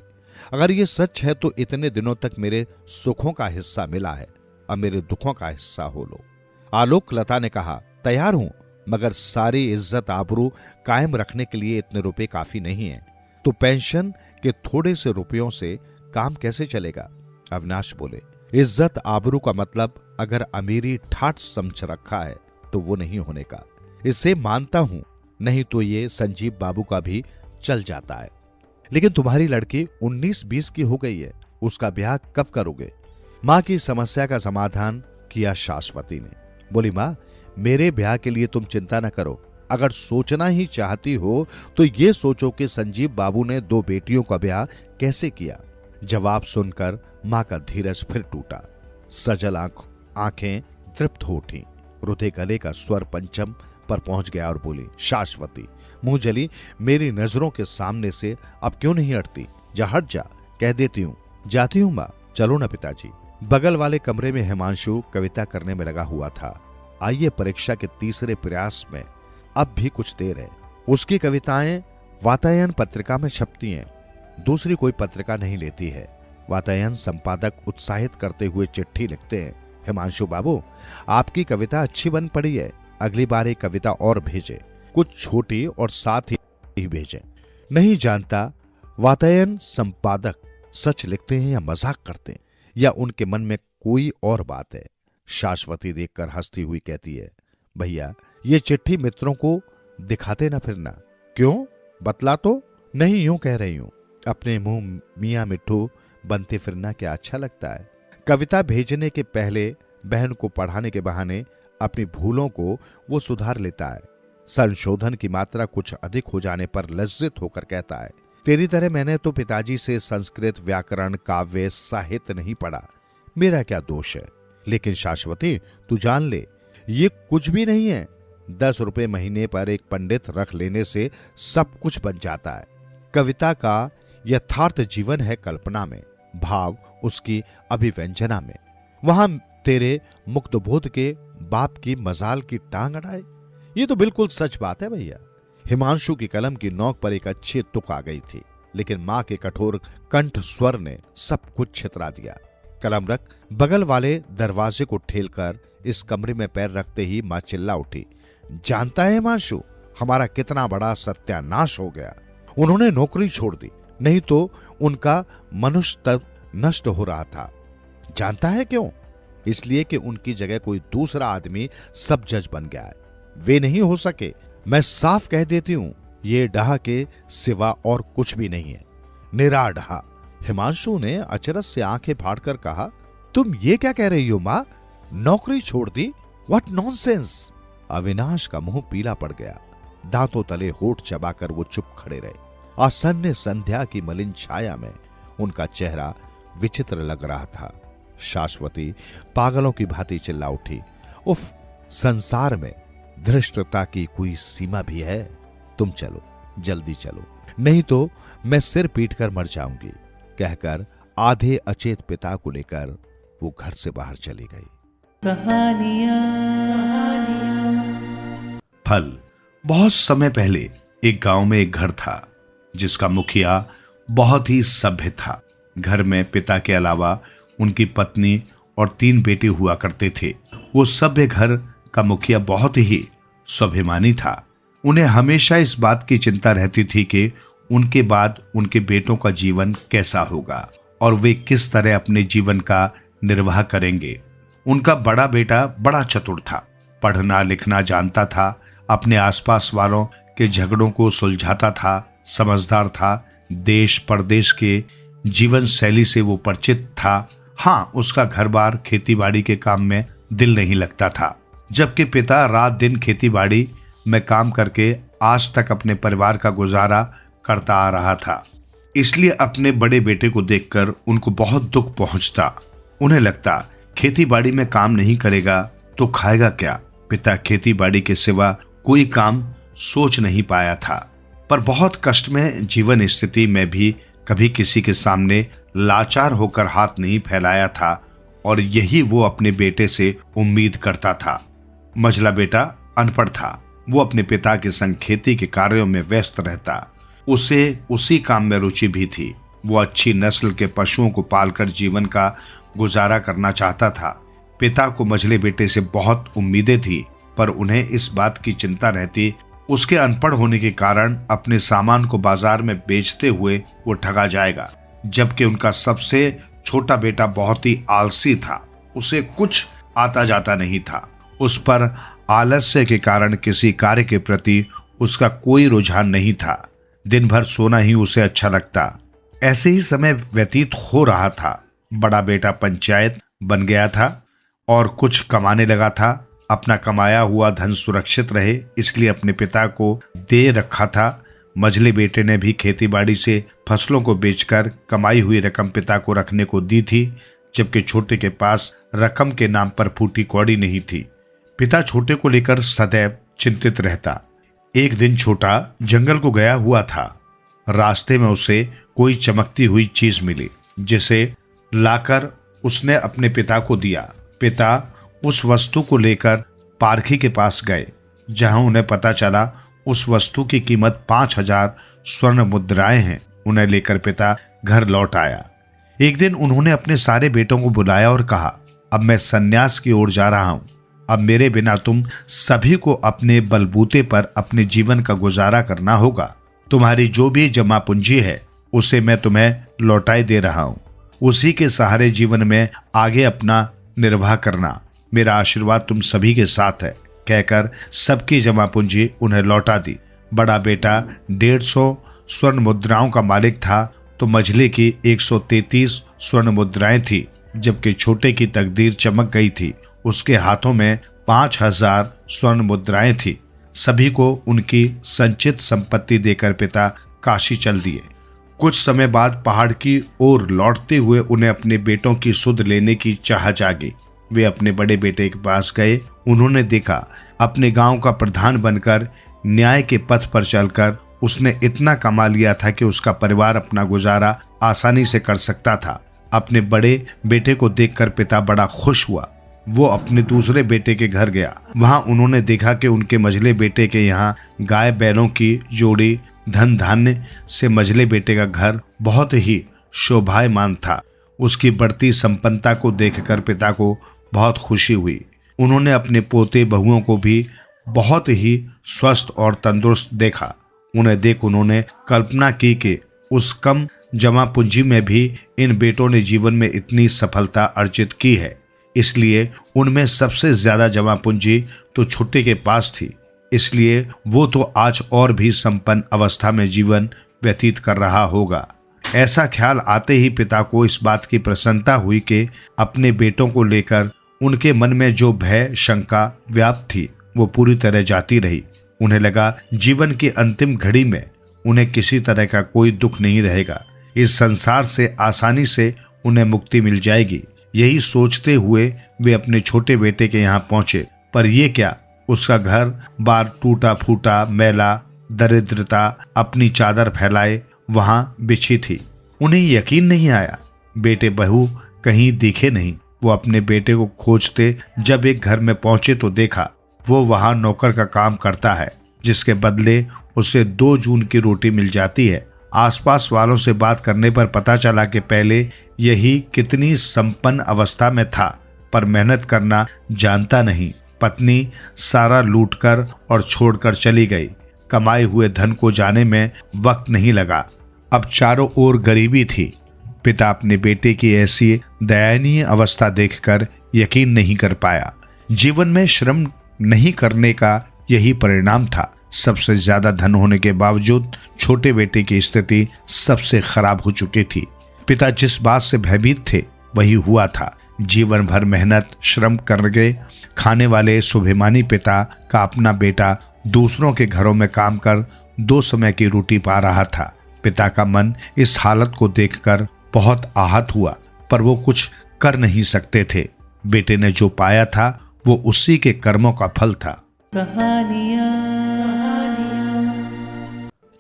अगर ये सच है तो इतने दिनों तक मेरे सुखों का हिस्सा मिला है, अब मेरे दुखों का हिस्सा हो लो। आलोकलता ने कहा, तैयार हूं, मगर सारी इज्जत आबरू कायम रखने के लिए इतने रुपए काफी नहीं है। तो पेंशन के थोड़े से रुपयों से काम कैसे चलेगा? अविनाश बोले, इज्जत आबरू का मतलब अगर अमीरी ठाठ समझ रखा है तो वो नहीं होने का। इसे मानता हूं, नहीं तो ये संजीव बाबू का भी चल जाता है। लेकिन तुम्हारी लड़की 19-20 की हो गई है, उसका ब्याह कब करोगे? मां की समस्या का समाधान किया शाश्वती ने। बोली, मां, मेरे ब्याह के लिए तुम चिंता न करो। अगर सोचना ही चाहती हो तो ये सोचो कि संजीव बाबू ने 2 बेटियों का ब्याह कैसे किया। जवाब सुनकर मां का धीरज फिर टूटा। सजल आंखें तृप्त हो उठी। रुधे गले का स्वर पंचम पर पहुंच गया और बोली, शाश्वती, मुंह जली, मेरी नजरों के सामने से अब क्यों नहीं हटती? जा, हट जा, कह देती हूं। जाती हूं मां, चलो ना पिताजी। बगल वाले कमरे में हिमांशु कविता करने में लगा हुआ था। आइए परीक्षा के तीसरे प्रयास में अब भी कुछ देर है। उसकी कविताएं वातायन पत्रिका में छपती हैं, दूसरी कोई पत्रिका नहीं लेती है। वातायन संपादक उत्साहित करते हुए चिट्ठी लिखते हैं, हिमांशु बाबू, आपकी कविता अच्छी बन पड़ी है, अगली बार एक कविता और भेजे, कुछ छोटी और साथ ही भेजे। नहीं जानता वातायन संपादक सच लिखते हैं या मजाक करते हैं, या उनके मन में कोई और बात है। शाश्वती देखकर हंसती हुई कहती है, भैया, ये चिट्ठी मित्रों को दिखाते ना फिरना। क्यों? बतला तो। नहीं, यूं कह रही हूं, अपने मुंह मियां मिट्ठू बनते फिरना क्या अच्छा लगता है? कविता भेजने के पहले बहन को पढ़ाने के बहाने अपनी भूलों को वो सुधार लेता है। संशोधन की मात्रा कुछ अधिक हो जाने पर लज्जित होकर कहता है, तेरी तरह मैंने तो पिताजी से संस्कृत, व्याकरण, काव्य, साहित्य नहीं पढ़ा, मेरा क्या दोष है? लेकिन शाश्वती, तू जान ले, ये कुछ भी नहीं है। 10 रुपए महीने पर एक पंडित रख लेने से सब कुछ बन जाता है। कविता का यथार्थ जीवन है कल्पना में, भाव उसकी अभिव्यंजना में। वहां तेरे मुक्त बोध के बाप की मजाल की टांग अड़ाए। ये तो बिल्कुल सच बात है भैया। हिमांशु की कलम की नोक पर एक अच्छी तुक आ गई थी, लेकिन मां के कठोर कंठ स्वर ने सब कुछ छितरा दिया। कलम रख। बगल वाले दरवाजे को ठेलकर इस कमरे में पैर रखते ही मां चिल्ला उठी, जानता है हिमांशु, हमारा कितना बड़ा सत्यानाश हो गया। उन्होंने नौकरी छोड़ दी, नहीं तो उनका मनुष्य तब नष्ट हो रहा था। जानता है क्यों? इसलिए कि उनकी जगह कोई दूसरा आदमी सब जज बन गया है। वे नहीं हो सके। मैं साफ कह देती हूं, ये डाह के सिवा और कुछ भी नहीं है, निरा डाह। हिमांशु ने अचरज से आंखें फाड़कर कहा, तुम ये क्या कह रही हो मां? नौकरी छोड़ दी? What nonsense! अविनाश का मुंह पीला पड़ गया। दांतों तले होठ चबाकर वो चुप खड़े रहे। आसन्न संध्या की मलिन छाया में उनका चेहरा विचित्र लग रहा था। शाश्वती पागलों की भांति चिल्ला उठी, उफ, संसार में धृष्टता की कोई सीमा भी है? तुम चलो, जल्दी चलो, नहीं तो मैं सिर पीट कर मर जाऊंगी। कहकर आधे अचेत पिता को लेकर वो घर से बाहर चली गई। फल। बहुत समय पहले एक गांव में एक घर था जिसका मुखिया बहुत ही सभ्य था। घर में पिता के अलावा उनकी पत्नी और 3 बेटे हुआ करते थे। वो सभ्य घर का मुखिया बहुत ही स्वाभिमानी था। उन्हें हमेशा इस बात की चिंता रहती थी कि उनके बाद उनके बेटों का जीवन कैसा होगा और वे किस तरह अपने जीवन का निर्वाह करेंगे। उनका बड़ा बेटा बड़ा चतुर था, पढ़ना लिखना जानता था, अपने आसपास वालों के झगड़ों को सुलझाता था, समझदार था, देश परदेश के जीवन शैली से वो परिचित था। हाँ, उसका घर बार खेती बाड़ी के काम में दिल नहीं लगता था, जबकि पिता रात दिन खेती बाड़ी में काम करके आज तक अपने परिवार का गुजारा करता आ रहा था। इसलिए अपने बड़े बेटे को देखकर उनको बहुत दुख पहुंचता। उन्हें लगता खेती बाड़ी में काम नहीं करेगा तो खाएगा क्या। पिता खेती बाड़ी के सिवा कोई काम सोच नहीं पाया था, पर बहुत कष्ट में जीवन स्थिति में भी कभी किसी के सामने लाचार होकर हाथ नहीं फैलाया था, और यही वो अपने बेटे से उम्मीद करता था। मझला बेटा अनपढ़ था। वो अपने पिता के संग खेती के कार्यों में व्यस्त रहता। उसे उसी काम में रुचि भी थी। वो अच्छी नस्ल के पशुओं को पालकर जीवन का गुजारा करना चाहता था। पिता को मझले बेटे से बहुत उम्मीदें थी, पर उन्हें इस बात की चिंता रहती उसके अनपढ़ होने के कारण अपने सामान को बाजार में बेचते हुए वो ठगा जाएगा। जबकि उनका सबसे छोटा बेटा बहुत ही आलसी था। उसे कुछ आता जाता नहीं था। उस पर आलस्य के कारण किसी कार्य के प्रति उसका कोई रुझान नहीं था। दिन भर सोना ही उसे अच्छा लगता। ऐसे ही समय व्यतीत हो रहा था। बड़ा बेटा पंचायत बन गया था और कुछ कमाने लगा था। अपना कमाया हुआ धन सुरक्षित रहे इसलिए अपने पिता को दे रखा था। मझले बेटे ने भी खेतीबाड़ी से फसलों को बेचकर कमाई हुई रकम पिता को रखने को दी थी, जबकि छोटे के पास रकम के नाम पर फूटी कौड़ी नहीं थी। पिता छोटे को लेकर सदैव चिंतित रहता। एक दिन छोटा जंगल को गया हुआ था। रास्ते में उसे कोई चमकती हुई चीज मिली, जिसे लाकर उसने अपने पिता को दिया। पिता उस वस्तु को लेकर पारखी के पास गए, जहां उन्हें पता चला उस वस्तु की कीमत 5000 स्वर्ण मुद्राएं हैं। उन्हें लेकर पिता घर लौट आया। एक दिन उन्होंने अपने सारे बेटों को बुलाया और कहा, अब मैं सन्यास की ओर जा रहा हूं। अब मेरे बिना तुम सभी को अपने बलबूते पर अपने जीवन का गुजारा करना होगा। तुम्हारी जो भी जमा पूंजी है उसे मैं तुम्हें लौटाई दे रहा हूं। उसी के सहारे जीवन में आगे अपना निर्वाह करना। मेरा आशीर्वाद तुम सभी के साथ है, कहकर सबकी जमा पूंजी उन्हें लौटा दी। बड़ा बेटा 150 स्वर्ण मुद्राओं का मालिक था, तो मझले की 133 स्वर्ण मुद्राएं थी, जबकि छोटे की तकदीर चमक गई थी। उसके हाथों में 5000 स्वर्ण मुद्राएं थी। सभी को उनकी संचित संपत्ति देकर पिता काशी चल दिए। कुछ समय बाद पहाड़ की ओर लौटते हुए उन्हें अपने बेटों की सुध लेने की चाह जागी। वे अपने बड़े बेटे के पास गए। उन्होंने देखा अपने गांव का प्रधान बनकर न्याय के पथ पर चलकर उसने इतना कमा लिया था कि उसका परिवार अपना गुजारा आसानी से कर सकता था। अपने बड़े बेटे को देखकर पिता बड़ा खुश हुआ। वो अपने दूसरे बेटे के घर गया। वहां उन्होंने देखा कि उनके मझले बेटे के यहाँ गाय बैलों की जोड़ी, धन धान्य से मझले बेटे का घर बहुत ही शोभायमान था। उसकी बढ़ती संपन्नता को देखकर पिता को बहुत खुशी हुई। उन्होंने अपने पोते बहुओं को भी बहुत ही स्वस्थ और तंदुरुस्त देखा। उन्हें देख उन्होंने कल्पना की कि उस कम जमा पूंजी में भी इन बेटों ने जीवन में इतनी सफलता अर्जित की है। इसलिए उनमें सबसे ज्यादा जमा पूंजी तो छोटे के पास थी। इसलिए वो तो आज और भी संपन्न अवस्था में जीवन व्यतीत कर रहा होगा। ऐसा ख्याल आते ही पिता को इस बात की प्रसन्नता हुई कि अपने बेटों को लेकर उनके मन में जो भय शंका व्याप्त थी वो पूरी तरह जाती रही। उन्हें लगा जीवन की अंतिम घड़ी में उन्हें किसी तरह का कोई दुख नहीं रहेगा। इस संसार से आसानी से उन्हें मुक्ति मिल जाएगी। यही सोचते हुए वे अपने छोटे बेटे के यहाँ पहुंचे। पर ये क्या, उसका घर बार टूटा फूटा, मैला, दरिद्रता अपनी चादर फैलाए वहां बिछी थी। उन्हें यकीन नहीं आया। बेटे बहू कहीं दिखे नहीं। वो अपने बेटे को खोजते जब एक घर में पहुंचे तो देखा वो वहां नौकर का काम करता है, जिसके बदले उसे 2 जून की रोटी मिल जाती है। आसपास वालों से बात करने पर पता चला कि पहले यही कितनी संपन्न अवस्था में था, पर मेहनत करना जानता नहीं। पत्नी सारा लूटकर और छोड़कर चली गई। कमाए हुए धन को जाने में वक्त नहीं लगा। अब चारों ओर गरीबी थी। पिता अपने बेटे की ऐसी दयनीय अवस्था देखकर यकीन नहीं कर पाया। जीवन में श्रम नहीं करने का यही परिणाम था। सबसे ज्यादा धन होने के बावजूद छोटे बेटे की स्थिति सबसे खराब हो चुकी थी। पिता जिस बात से भयभीत थे वही हुआ था। जीवन भर मेहनत श्रम करके खाने वाले स्वाभिमानी पिता का अपना बेटा दूसरों के घरों में काम कर 2 समय की रोटी पा रहा था। पिता का मन इस हालत को देखकर बहुत आहत हुआ, पर वो कुछ कर नहीं सकते थे। बेटे ने जो पाया था वो उसी के कर्मों का फल था।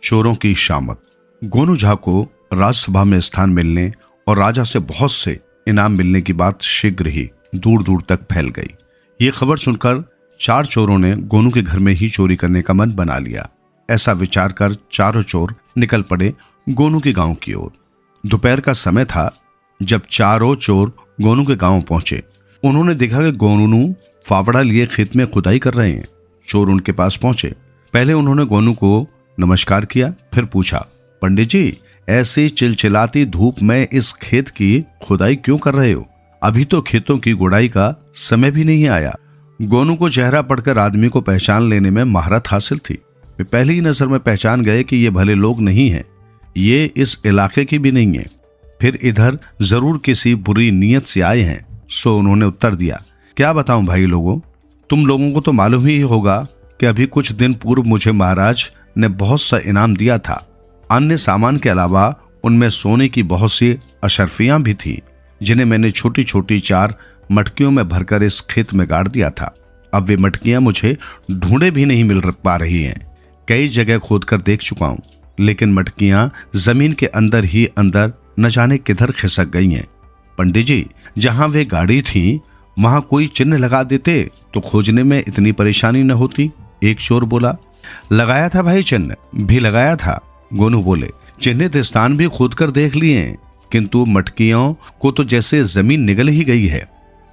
चोरों की शामत। गोनू झा को राज्यसभा में स्थान मिलने और राजा से बहुत से इनाम मिलने की बात शीघ्र ही दूर दूर तक फैल गई। ये खबर सुनकर 4 चोरों ने गोनू के घर में ही चोरी करने का मन बना लिया। ऐसा विचार कर चारों चोर निकल पड़े गोनू के गांव की ओर। दोपहर का समय था जब चारों चोर गोनू के गांव पहुंचे। उन्होंने देखा कि गोनू फावड़ा लिए खेत में खुदाई कर रहे हैं। चोर उनके पास पहुंचे। पहले उन्होंने गोनू को नमस्कार किया, फिर पूछा, पंडित जी, ऐसी चिलचिलाती धूप में इस खेत की खुदाई क्यों कर रहे हो? अभी तो खेतों की गुड़ाई का समय भी नहीं आया। गोनू को चेहरा पढ़कर आदमी को पहचान लेने में महारत हासिल थी। वे पहली ही नजर में पहचान गए कि ये भले लोग नहीं हैं, ये इस इलाके की भी नहीं है, फिर इधर जरूर किसी बुरी नीयत से आए हैं। सो उन्होंने उत्तर दिया, क्या बताऊं भाई लोगों, तुम लोगों को तो मालूम ही होगा कि अभी कुछ दिन पूर्व मुझे महाराज ने बहुत सा इनाम दिया था। अन्य सामान के अलावा उनमें सोने की बहुत सी अशर्फियां भी थी, जिन्हें मैंने छोटी छोटी 4 मटकियों में भरकर इस खेत में गाड़ दिया था। अब वे मटकियां मुझे ढूंढे भी नहीं मिल पा रही हैं। कई जगह खोदकर देख चुका हूं, लेकिन मटकियां जमीन के अंदर ही अंदर न जाने किधर खिसक गई हैं। पंडित जी, जहां वे गाड़ी थी वहां कोई चिन्ह लगा देते तो खोजने में इतनी परेशानी न होती। एक चोर बोला, लगाया था भाई, चिन्ह भी लगाया था। गोनू बोले, चिन्हित स्थान भी खोद कर देख लिए हैं, किंतु मटकियों को तो जैसे जमीन निगल ही गई है।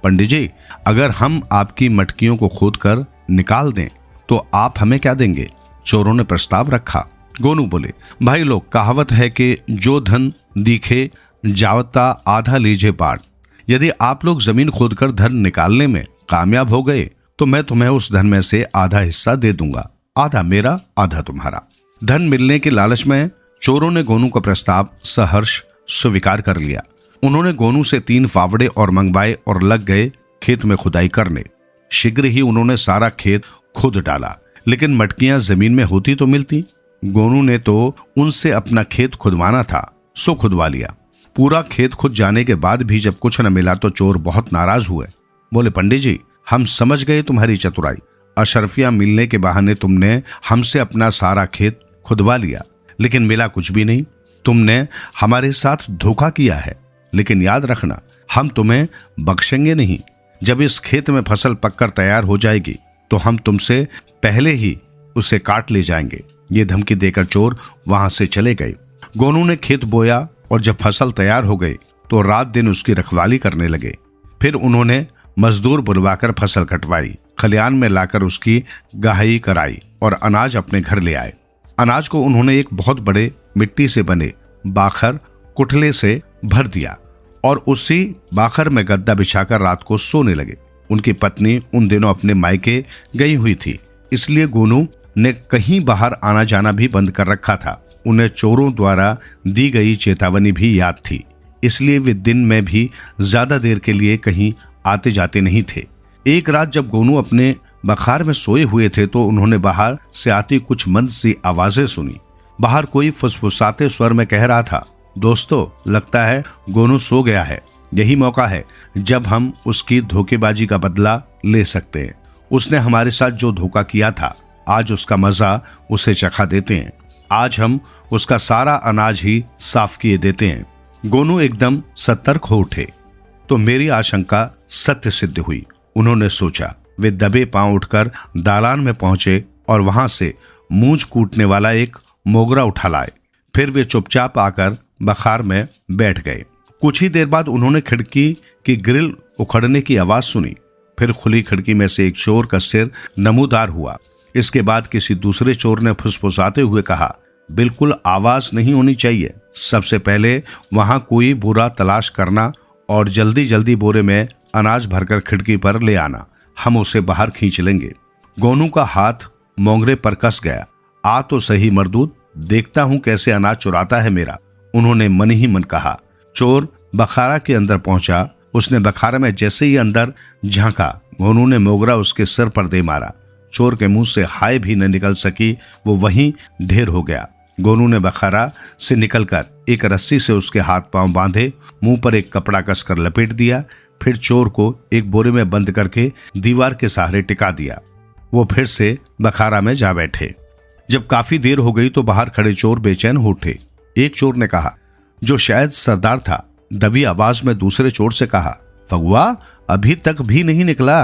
पंडित जी, अगर हम आपकी मटकियों को खोद कर निकाल दें तो आप हमें क्या देंगे? चोरों ने प्रस्ताव रखा। गोनू बोले, भाई लोग, कहावत है कि जो धन दिखे जावता आधा लीजिए बाट। यदि आप लोग जमीन खोदकर धन निकालने में कामयाब हो गए तो मैं तुम्हें उस धन में से आधा हिस्सा दे दूंगा, आधा मेरा आधा तुम्हारा। धन मिलने के लालच में चोरों ने गोनू का प्रस्ताव सहर्ष स्वीकार कर लिया। उन्होंने गोनू से 3 फावड़े और मंगवाए और लग गए खेत में खुदाई करने। शीघ्र ही उन्होंने सारा खेत खुद डाला, लेकिन मटकियां जमीन में होती तो मिलती। गोनू ने तो उनसे अपना खेत खुदवाना था, सो खुदवा लिया। पूरा खेत खुद जाने के बाद भी जब कुछ न मिला तो चोर बहुत नाराज हुए। बोले, पंडित जी, हम समझ गए तुम्हारी चतुराई। अशर्फियां मिलने के बहाने तुमने हमसे अपना सारा खेत खुदवा लिया, लेकिन मिला कुछ भी नहीं। तुमने हमारे साथ धोखा किया है, लेकिन याद रखना, हम तुम्हें बख्शेंगे नहीं। जब इस खेत में फसल पककर तैयार हो जाएगी तो हम तुमसे पहले ही उसे काट ले जाएंगे। ये धमकी देकर चोर वहां से चले गए। गोनू ने खेत बोया और जब फसल तैयार हो गई तो रात दिन उसकी रखवाली करने लगे। फिर उन्होंने मजदूर बुलवाकर फसल कटवाई, खलियान में लाकर उसकी गहाई कराई और अनाज अपने घर ले आए। अनाज को उन्होंने एक बहुत बड़े मिट्टी से बने बाखर कुठले से भर दिया और उसी बाखर में गद्दा बिछाकर रात को सोने लगे। उनकी पत्नी उन दिनों अपने मायके गई हुई थी, इसलिए गोनू ने कहीं बाहर आना जाना भी बंद कर रखा था। उन्हें चोरों द्वारा दी गई चेतावनी भी याद थी, इसलिए वे दिन में भी ज्यादा देर के लिए कहीं आते जाते नहीं थे। एक रात जब गोनू अपने बखार में सोए हुए थे तो उन्होंने बाहर से आती कुछ मंद सी आवाजें सुनी। बाहर कोई फुसफुसाते स्वर में कह रहा था, दोस्तों, लगता है गोनू सो गया है। यही मौका है जब हम उसकी धोखेबाजी का बदला ले सकते हैं। उसने हमारे साथ जो धोखा किया था, आज उसका मजा उसे चखा देते हैं। आज हम उसका सारा अनाज ही साफ किए देते हैं। गोनू एकदम सतर्क हो उठे तो मेरी आशंका सत्य सिद्ध हुई। उन्होंने सोचा। वे दबे पांव उठकर दालान में पहुंचे और वहां से मूंछ कूटने वाला एक मोगरा उठा लाए। फिर वे चुपचाप आकर बखार में बैठ गए। कुछ ही देर बाद उन्होंने खिड़की की ग्रिल उखड़ने की आवाज सुनी। फिर खुली खिड़की में से एक चोर का सिर नमूदार हुआ। इसके बाद किसी दूसरे चोर ने फुसफुसाते हुए कहा, बिल्कुल आवाज नहीं होनी चाहिए। सबसे पहले वहां कोई बोरा तलाश करना और जल्दी जल्दी बोरे में अनाज भरकर खिड़की पर ले आना। हम उसे बाहर खींच लेंगे। गोनू का हाथ मोंगरे पर कस गया। आ तो सही मर्दूद, देखता हूं कैसे अनाज चुराता है मेरा, उन्होंने मन ही मन कहा। चोर बखारा के अंदर पहुंचा। उसने बखारा में जैसे ही अंदर झांका, गोनू ने मोगरा उसके सिर पर दे मारा। चोर के मुंह से हाय भी न निकल सकी, वो वहीं ढेर हो गया। गोनू ने बखारा से निकलकर एक रस्सी से उसके हाथ पांव बांधे, मुंह पर एक कपड़ा कसकर लपेट दिया। फिर चोर को एक बोरे में बंद करके दीवार के सहारे टिका दिया। वो फिर से बखारा में जा बैठे। जब काफी देर हो गई तो बाहर खड़े चोर बेचैन हो उठे। एक चोर ने कहा, जो शायद सरदार था, दबी आवाज में दूसरे चोर से कहा, फगुआ अभी तक भी नहीं निकला।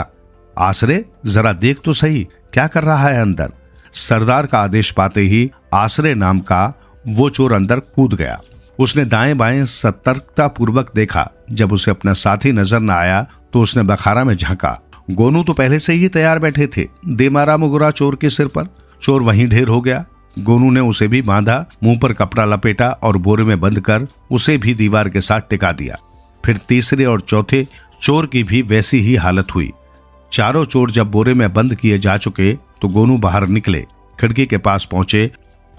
आसरे जरा देख तो सही क्या कर रहा है अंदर। सरदार का आदेश पाते ही आसरे नाम का वो चोर अंदर कूद गया। उसने दाएं बाएं सतर्कता पूर्वक देखा। जब उसे अपना साथी नजर न आया तो उसने बखारा में झांका। गोनू तो पहले से ही तैयार बैठे थे। दे मारा मुगरा चोर के सिर पर। चोर वहीं ढेर हो गया। गोनू ने उसे भी बांधा, मुंह पर कपड़ा लपेटा और बोरे में बंद कर उसे भी दीवार के साथ टिका दिया। फिर तीसरे और चौथे चोर की भी वैसी ही हालत हुई। चारों चोर जब बोरे में बंद किए जा चुके तो गोनू बाहर निकले, खिड़की के पास पहुंचे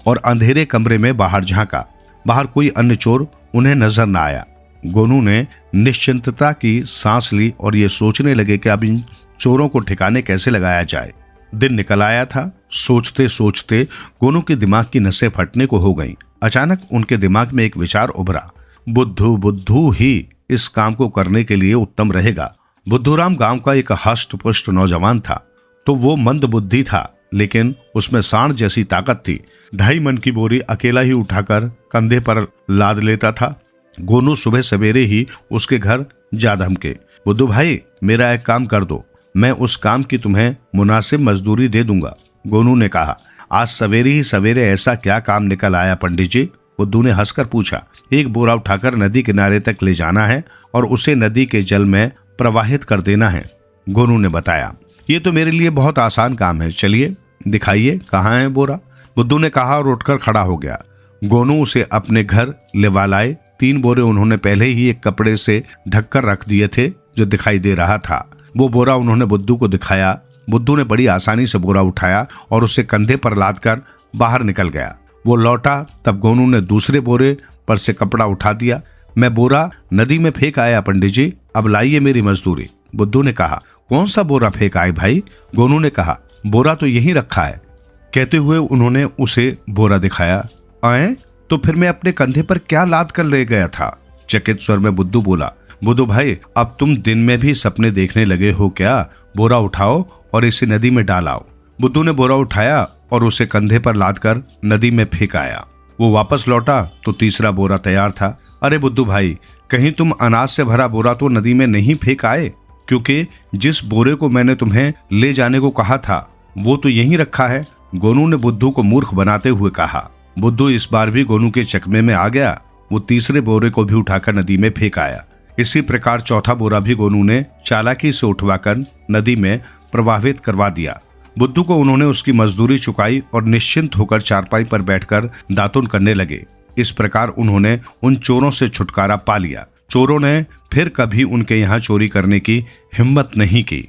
और अंधेरे कमरे में बाहर झांका। बाहर कोई अन्य चोर उन्हें नजर न आया। गोनू ने निश्चिंतता की सांस ली और ये सोचने लगे कि अब इन चोरों को ठिकाने कैसे लगाया जाए। दिन निकल आया था। सोचते सोचते गोनू के दिमाग की नसें फटने को हो गईं। अचानक उनके दिमाग में एक विचार उभरा, बुद्धू ही इस काम को करने के लिए उत्तम रहेगा। बुद्धूराम गांव का एक हष्ट पुष्ट नौजवान था, तो वो मंद बुद्धि था, लेकिन उसमें सांड जैसी ताकत थी। 2.5 मन की बोरी अकेला ही उठाकर कंधे पर लाद लेता था। गोनू सुबह सवेरे ही उसके घर जा धमके, बुद्धू भाई मेरा एक काम कर दो, मैं उस काम की तुम्हें मुनासिब मजदूरी दे दूंगा। गोनू ने कहा, आज सवेरे ही सवेरे ऐसा क्या काम निकल आया पंडित जी? बुद्धू ने हंसकर पूछा, एक बोरा उठाकर नदी किनारे तक ले जाना है और उसे नदी के जल में प्रवाहित कर देना है। गोनू ने बताया, ये तो मेरे लिए बहुत आसान काम है, चलिए दिखाइए कहाँ है बोरा। बुद्धू ने कहा और उठकर खड़ा हो गया। गोनू उसे अपने घर लेवा लाए। 3 बोरे उन्होंने पहले ही एक कपड़े से ढककर रख दिए थे जो दिखाई दे रहा था। वो बोरा उन्होंने बुद्धू को दिखाया। बुद्धू ने बड़ी आसानी से बोरा उठाया और उसे कंधे पर लादकर बाहर निकल गया। वो लौटा तब गोनू ने दूसरे बोरे पर से कपड़ा उठा दिया। मैं बोरा नदी में फेंक आया पंडित जी, अब लाइए मेरी मजदूरी। बुद्धू ने कहा, कौन सा बोरा फेंक आए भाई? गोनू ने कहा, बोरा तो यहीं रखा है। कहते हुए उन्होंने उसे बोरा दिखाया। आए तो फिर मैं अपने कंधे पर क्या लाद कर ले गया था? चकित स्वर में बुद्धू बोला, बुद्धू भाई अब तुम दिन में भी सपने देखने लगे हो क्या? बोरा उठाओ और इसे नदी में डाल आओ। बुद्धू ने बोरा उठाया और उसे कंधे पर लादकर नदी में फेंक आया। वो वापस लौटा तो तीसरा बोरा तैयार था। अरे बुद्धू भाई, कहीं तुम अनाज से भरा बोरा तो नदी में नहीं फेंक आए? क्योंकि जिस बोरे को मैंने तुम्हें ले जाने को कहा था वो तो यहीं रखा है। गोनू ने बुद्धू को मूर्ख बनाते हुए कहा। बुद्धू इस बार भी गोनू के चकमे में आ गया। वो तीसरे बोरे को भी उठाकर नदी में फेंक आया। इसी प्रकार चौथा बोरा भी गोनू ने चालाकी से उठवाकर नदी में प्रवाहित करवा दिया। बुद्धू को उन्होंने उसकी मजदूरी चुकाई और निश्चिंत होकर चारपाई पर बैठकर दातुन करने लगे। इस प्रकार उन्होंने उन चोरों से छुटकारा पा लिया। चोरों ने फिर कभी उनके यहाँ चोरी करने की हिम्मत नहीं की।